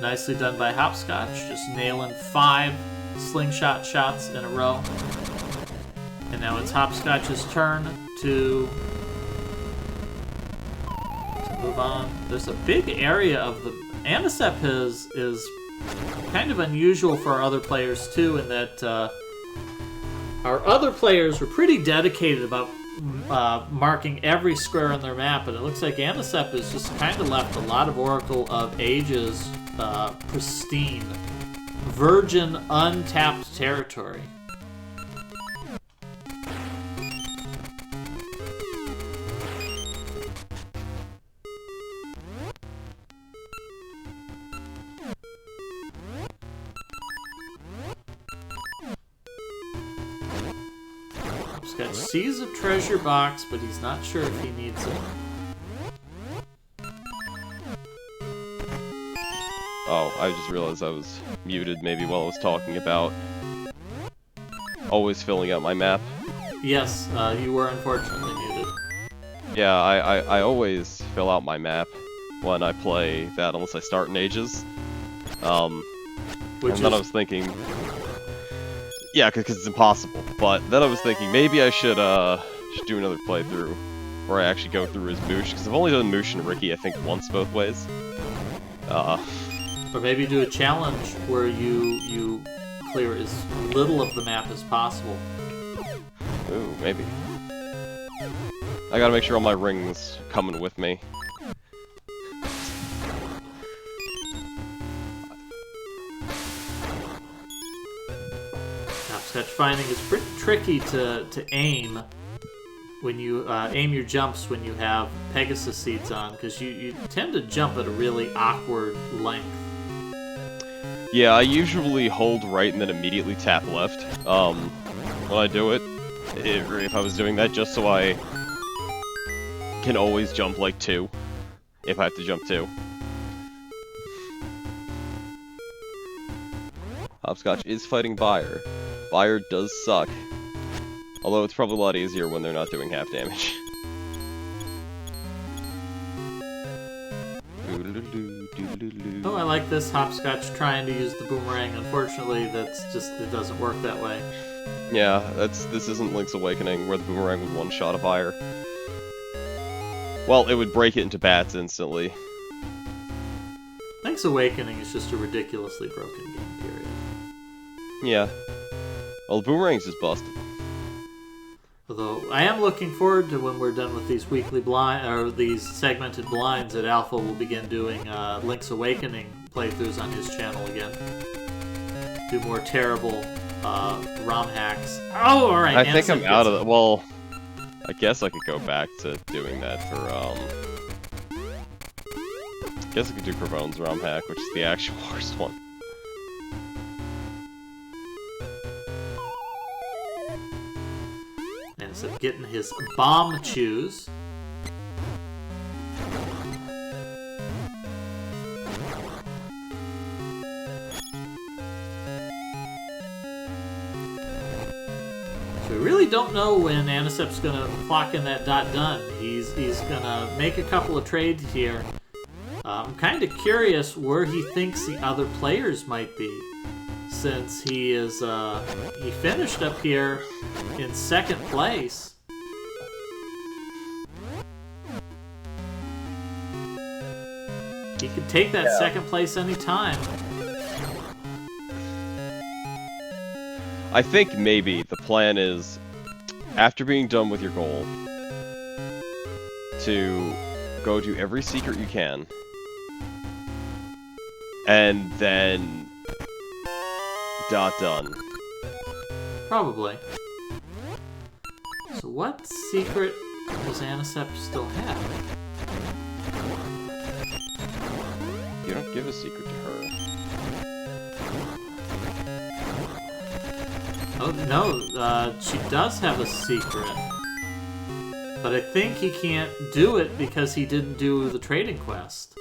Nicely done by Hopscotch, just nailing 5 slingshot shots in a row. And now it's Hopscotch's turn to move on. There's a big area of the... Anisep is kind of unusual for our other players too, in that our other players were pretty dedicated about marking every square on their map, and it looks like Anisep has just kind of left a lot of Oracle of Ages pristine, virgin, untapped territory. Hopscotch sees a treasure box, but he's not sure if he needs it. Oh, I just realized I was muted maybe while I was talking about always filling out my map. Yes, you were unfortunately muted. Yeah, I always fill out my map when I play that unless I start in Ages. And then I was thinking... Yeah, because it's impossible. But then I was thinking maybe I should do another playthrough where I actually go through as Moosh, because I've only done Moosh and Ricky I think once both ways. Or maybe do a challenge where you clear as little of the map as possible. Ooh, maybe. I gotta make sure all my rings are coming with me. Hopscotch finding is pretty tricky to aim when you aim your jumps when you have Pegasus seeds on, because you tend to jump at a really awkward length. Yeah, I usually hold right and then immediately tap left when I do it. If I was doing that, just so I can always jump like 2, if I have to jump 2. Hopscotch is fighting Buyer. Buyer does suck. Although it's probably a lot easier when they're not doing half damage. Oh, I like this Hopscotch trying to use the boomerang. Unfortunately, it doesn't work that way. Yeah, this isn't Link's Awakening, where the boomerang would one-shot a Buyer. Well, it would break it into bats instantly. Link's Awakening is just a ridiculously broken game, period. Yeah. Well, the boomerang's just busted. Although, I am looking forward to when we're done with these weekly these segmented blinds that Alpha will begin doing Link's Awakening playthroughs on his channel again. Do more terrible ROM hacks. Oh, alright. I think I'm out of it. Well, I guess I could go back to doing that for, I guess I could do Cravone's ROM hack, which is the actual worst one. Instead of getting his bomb choose. So we really don't know when Anisep's gonna clock in that dot done. He's gonna make a couple of trades here. I'm kind of curious where he thinks the other players might be, since he is he finished up here in 2nd place. He could take that second place anytime. I think maybe the plan is, after being done with your goal, to go do every secret you can, and then done. Probably. So what secret does Anicept still have? You don't give a secret to her. Oh, no, she does have a secret. But I think he can't do it because he didn't do the trading quest.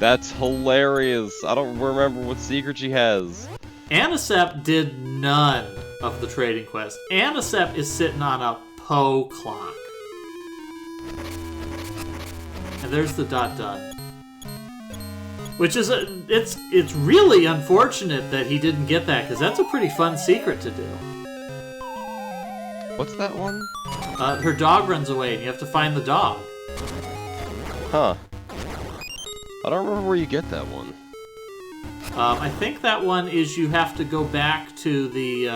That's hilarious. I don't remember what secret she has. Anicept did none of the trading quest. Anicept is sitting on a Poe clock. And there's the done. Which is it's really unfortunate that he didn't get that, because that's a pretty fun secret to do. What's that one? Her dog runs away, and you have to find the dog. Huh. I don't remember where you get that one. I think that one is you have to go back to the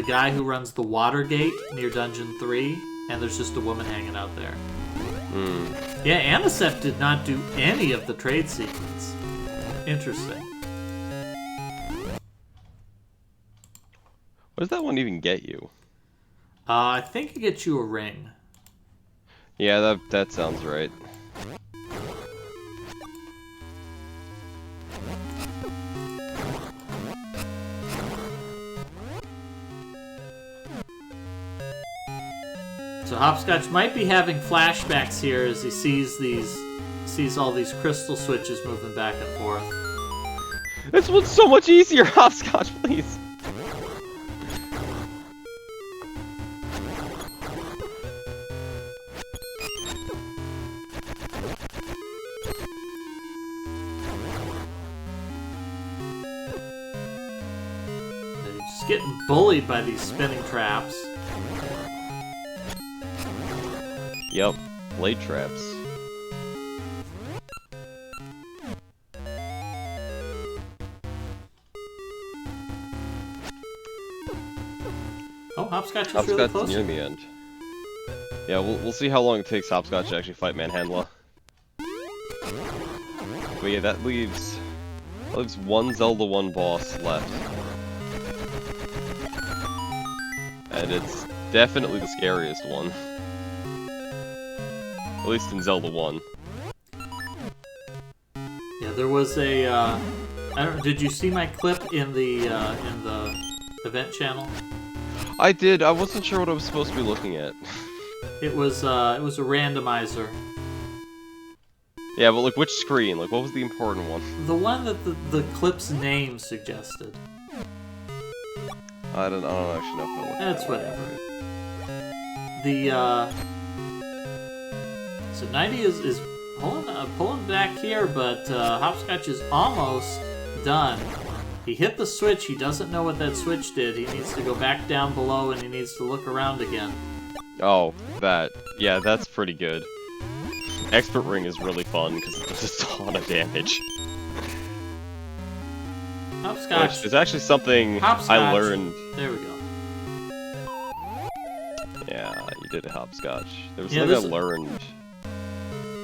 guy who runs the water gate near Dungeon 3, and there's just a woman hanging out there. Hmm. Yeah, Anicept did not do any of the trade sequence. Interesting. What does that one even get you? I think it gets you a ring. Yeah, that sounds right. So Hopscotch might be having flashbacks here as he sees all these crystal switches moving back and forth. This one's so much easier, Hopscotch, please. They're just getting bullied by these spinning traps. Yep, blade traps. Oh, Hopscotch is Hopscotch really is close. near the end. Yeah, we'll see how long it takes Hopscotch to actually fight Manhandla. But yeah, that leaves one Zelda 1 boss left. And it's definitely the scariest one. At least in Zelda 1. Yeah, there was a. I don't. Did you see my clip in the event channel? I did. I wasn't sure what I was supposed to be looking at. It was a randomizer. Yeah, but like which screen? Like what was the important one? The one that the clip's name suggested. I don't actually know if I looked at That's that whatever. right. The so 90 is pulling back here, but Hopscotch is almost done. He hit the switch. He doesn't know what that switch did. He needs to go back down below, and he needs to look around again. Oh, that. Yeah, that's pretty good. Expert Ring is really fun because it does a ton of damage. Hopscotch. Which is actually something Hopscotch. I learned. There we go. Yeah, you did a Hopscotch. There was Yeah, something I learned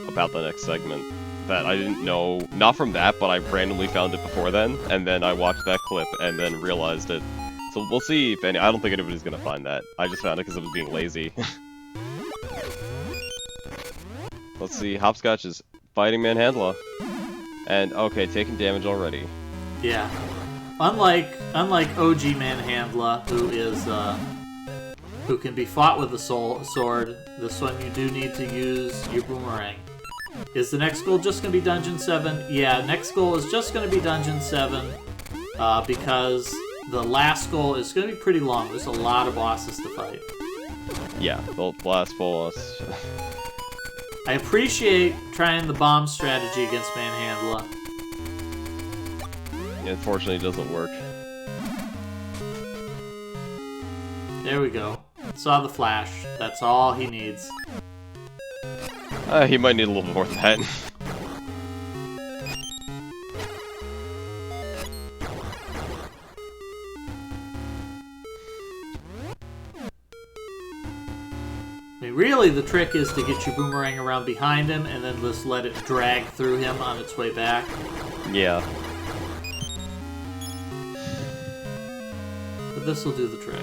about the next segment that I didn't know. Not from that, but I randomly found it before then, and then I watched that clip and then realized it. So we'll see if any. I don't think anybody's gonna find that. I just found it because I was being lazy. Let's see. Hopscotch is fighting Manhandla, and okay, taking damage already. Yeah. Unlike OG Manhandla, who can be fought with a sword, this one you do need to use your boomerang. Is the next goal just going to be Dungeon 7? Yeah, next goal is just going to be Dungeon 7, because the last goal is going to be pretty long. There's a lot of bosses to fight. Yeah, the last boss. I appreciate trying the bomb strategy against Manhandla. Unfortunately, it doesn't work. There we go. Saw the flash. That's all he needs. He might need a little more than that. I mean, really, the trick is to get your boomerang around behind him and then just let it drag through him on its way back. Yeah. But this will do the trick.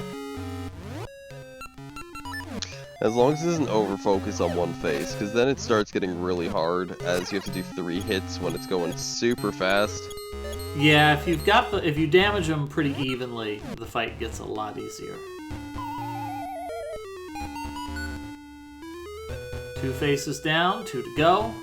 As long as it doesn't over-focus on one face, because then it starts getting really hard, as you have to do 3 hits when it's going super fast. Yeah, if you damage them pretty evenly, the fight gets a lot easier. 2 faces down, 2 to go.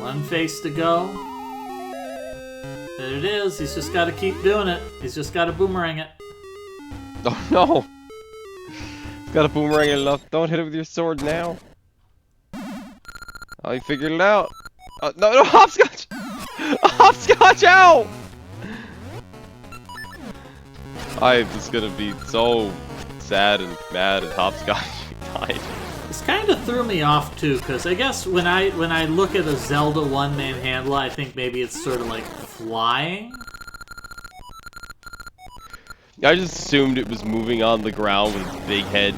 One face to go. There it is. He's just got to keep doing it. He's just got to boomerang it. Oh no! He's got a boomerang enough. Don't hit it with your sword now. Oh, you figured it out. No, hopscotch! Hopscotch out! I'm just gonna be so sad and mad and hopscotch died. This kind of threw me off too, because I guess when I look at a Zelda one-man handler, I think maybe it's sort of like flying. I just assumed it was moving on the ground with its big head.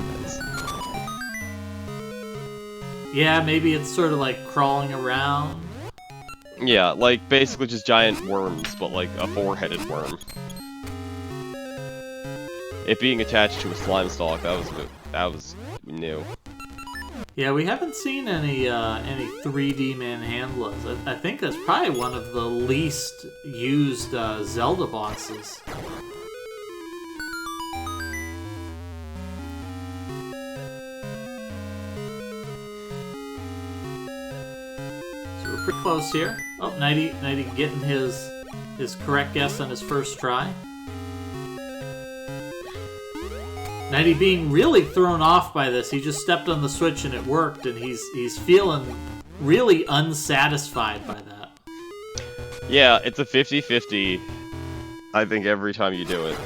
Yeah, maybe it's sort of like crawling around. Yeah, like basically just giant worms, but like a 4-headed worm. It being attached to a slime stalk, that was new. Yeah, we haven't seen any 3D manhandlas. I think that's probably one of the least used Zelda bosses. So we're pretty close here. Oh, Nighty getting his correct guess on his first try. Nighty being really thrown off by this. He just stepped on the switch and it worked, and he's feeling really unsatisfied by that. Yeah, it's a 50-50, I think, every time you do it.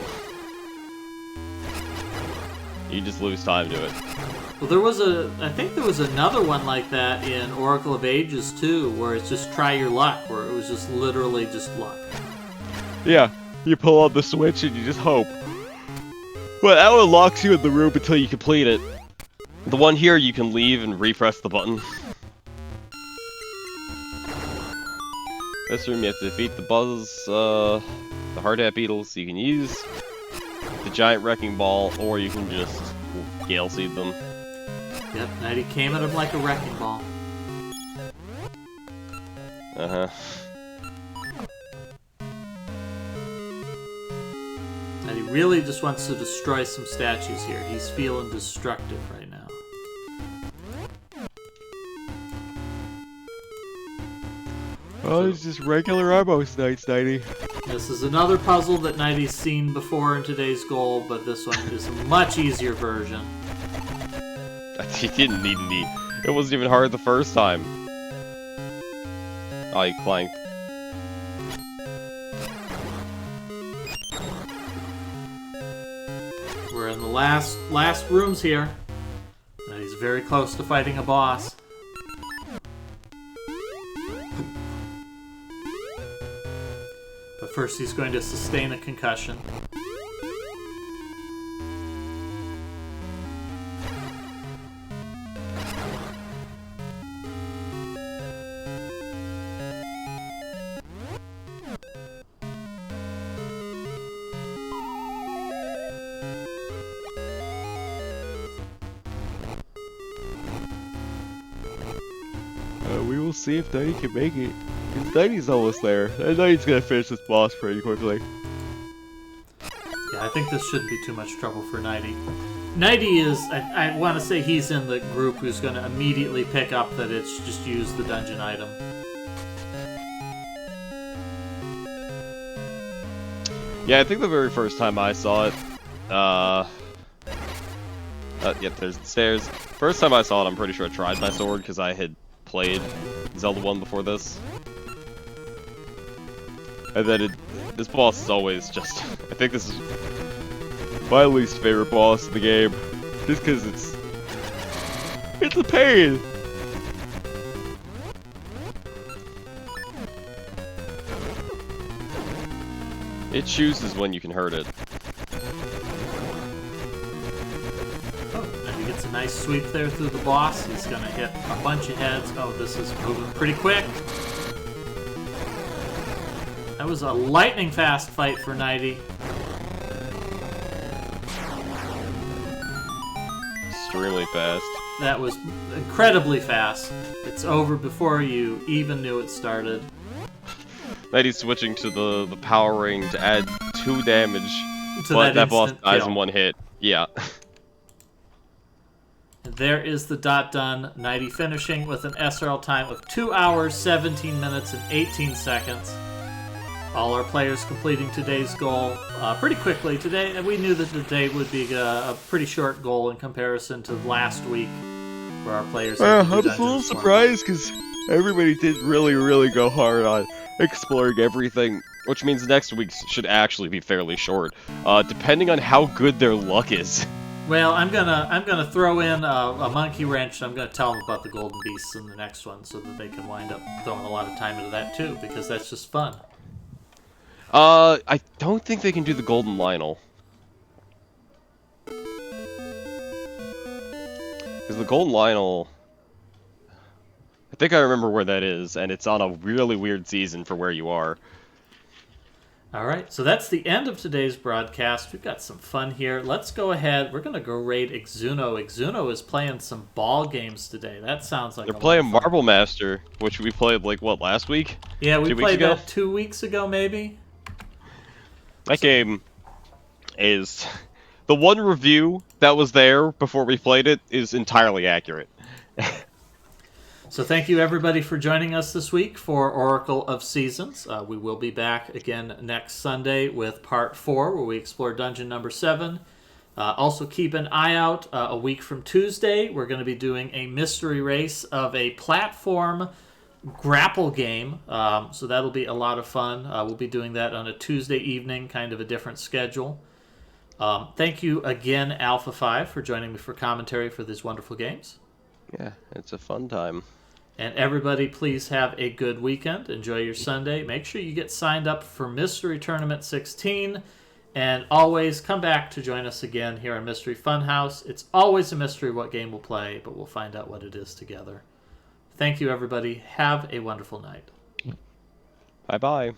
You just lose time to it. Well, I think there was another one like that in Oracle of Ages too, where it's just try your luck, where it was just literally just luck. Yeah, you pull out the switch and you just hope. Well, that one locks you in the room until you complete it. The one here, you can leave and repress the button. This room, you have to defeat the the hard hat beetles. You can use the giant wrecking ball, or you can just gale seed them. Yep, Nighty came at him like a wrecking ball. Uh-huh. And he really just wants to destroy some statues here. He's feeling destructive right now. Oh, it's just regular Arbos nights, Nighty. This is another puzzle that Nighty's seen before in today's goal, but this one is a much easier version. He didn't need any. It wasn't even hard the first time. Oh, he clanked. We're in the last rooms here. And he's very close to fighting a boss. But first he's going to sustain a concussion. We will see if Nighty can make it. Because Nighty's almost there. And Nighty's gonna finish this boss pretty quickly. Yeah, I think this shouldn't be too much trouble for Nighty. Nighty is, I want to say he's in the group who's going to immediately pick up that it's just use the dungeon item. Yeah, I think the very first time I saw it, yep, there's the stairs. First time I saw it, I'm pretty sure I tried my sword, because I had played Zelda 1 before this. And then this boss is always just... I think this is my least favorite boss in the game. Just because it's a pain! It chooses when you can hurt it. And he gets a nice sweep there through the boss. He's gonna hit a bunch of heads. Oh, this is moving pretty quick. That was a lightning fast fight for 90. Extremely fast. That was incredibly fast. It's over before you even knew it started. 90's switching to the power ring to add 2 damage, To but that boss instant dies kill. in 1 hit. Yeah. And there is the dot done. 90 finishing with an SRL time of 2 hours, 17 minutes, and 18 seconds. All our players completing today's goal pretty quickly. Today, we knew that today would be a pretty short goal in comparison to last week, where our players. I'm a little surprised because everybody did really go hard on exploring everything, which means next week's should actually be fairly short, depending on how good their luck is. Well, I'm gonna throw in a monkey wrench. I'm gonna tell them about the golden beasts in the next one, so that they can wind up throwing a lot of time into that too, because that's just fun. I don't think they can do the golden Lionel. Because the golden Lionel... I think I remember where that is, and it's on a really weird season for where you are. Alright, so that's the end of today's broadcast. We've got some fun here. Let's go ahead. We're going to go raid Exuno. Exuno is playing some ball games today. That sounds like They're playing Marble Master, which we played, like, what, last week? Yeah, we 2 weeks played ago? that 2 weeks ago, maybe? That game is... The one review that was there before we played it is entirely accurate. So thank you, everybody, for joining us this week for Oracle of Seasons. We will be back again next Sunday with Part 4, where we explore Dungeon Number 7. Also, keep an eye out. A week from Tuesday, we're going to be doing a mystery race of a platform grapple game. So that'll be a lot of fun. We'll be doing that on a Tuesday evening, kind of a different schedule. Thank you again, Alpha 5, for joining me for commentary for these wonderful games. Yeah, it's a fun time. And everybody, please have a good weekend. Enjoy your Sunday. Make sure you get signed up for Mystery Tournament 16. And always come back to join us again here on Mystery Funhouse. It's always a mystery what game we'll play, but we'll find out what it is together. Thank you, everybody. Have a wonderful night. Bye-bye.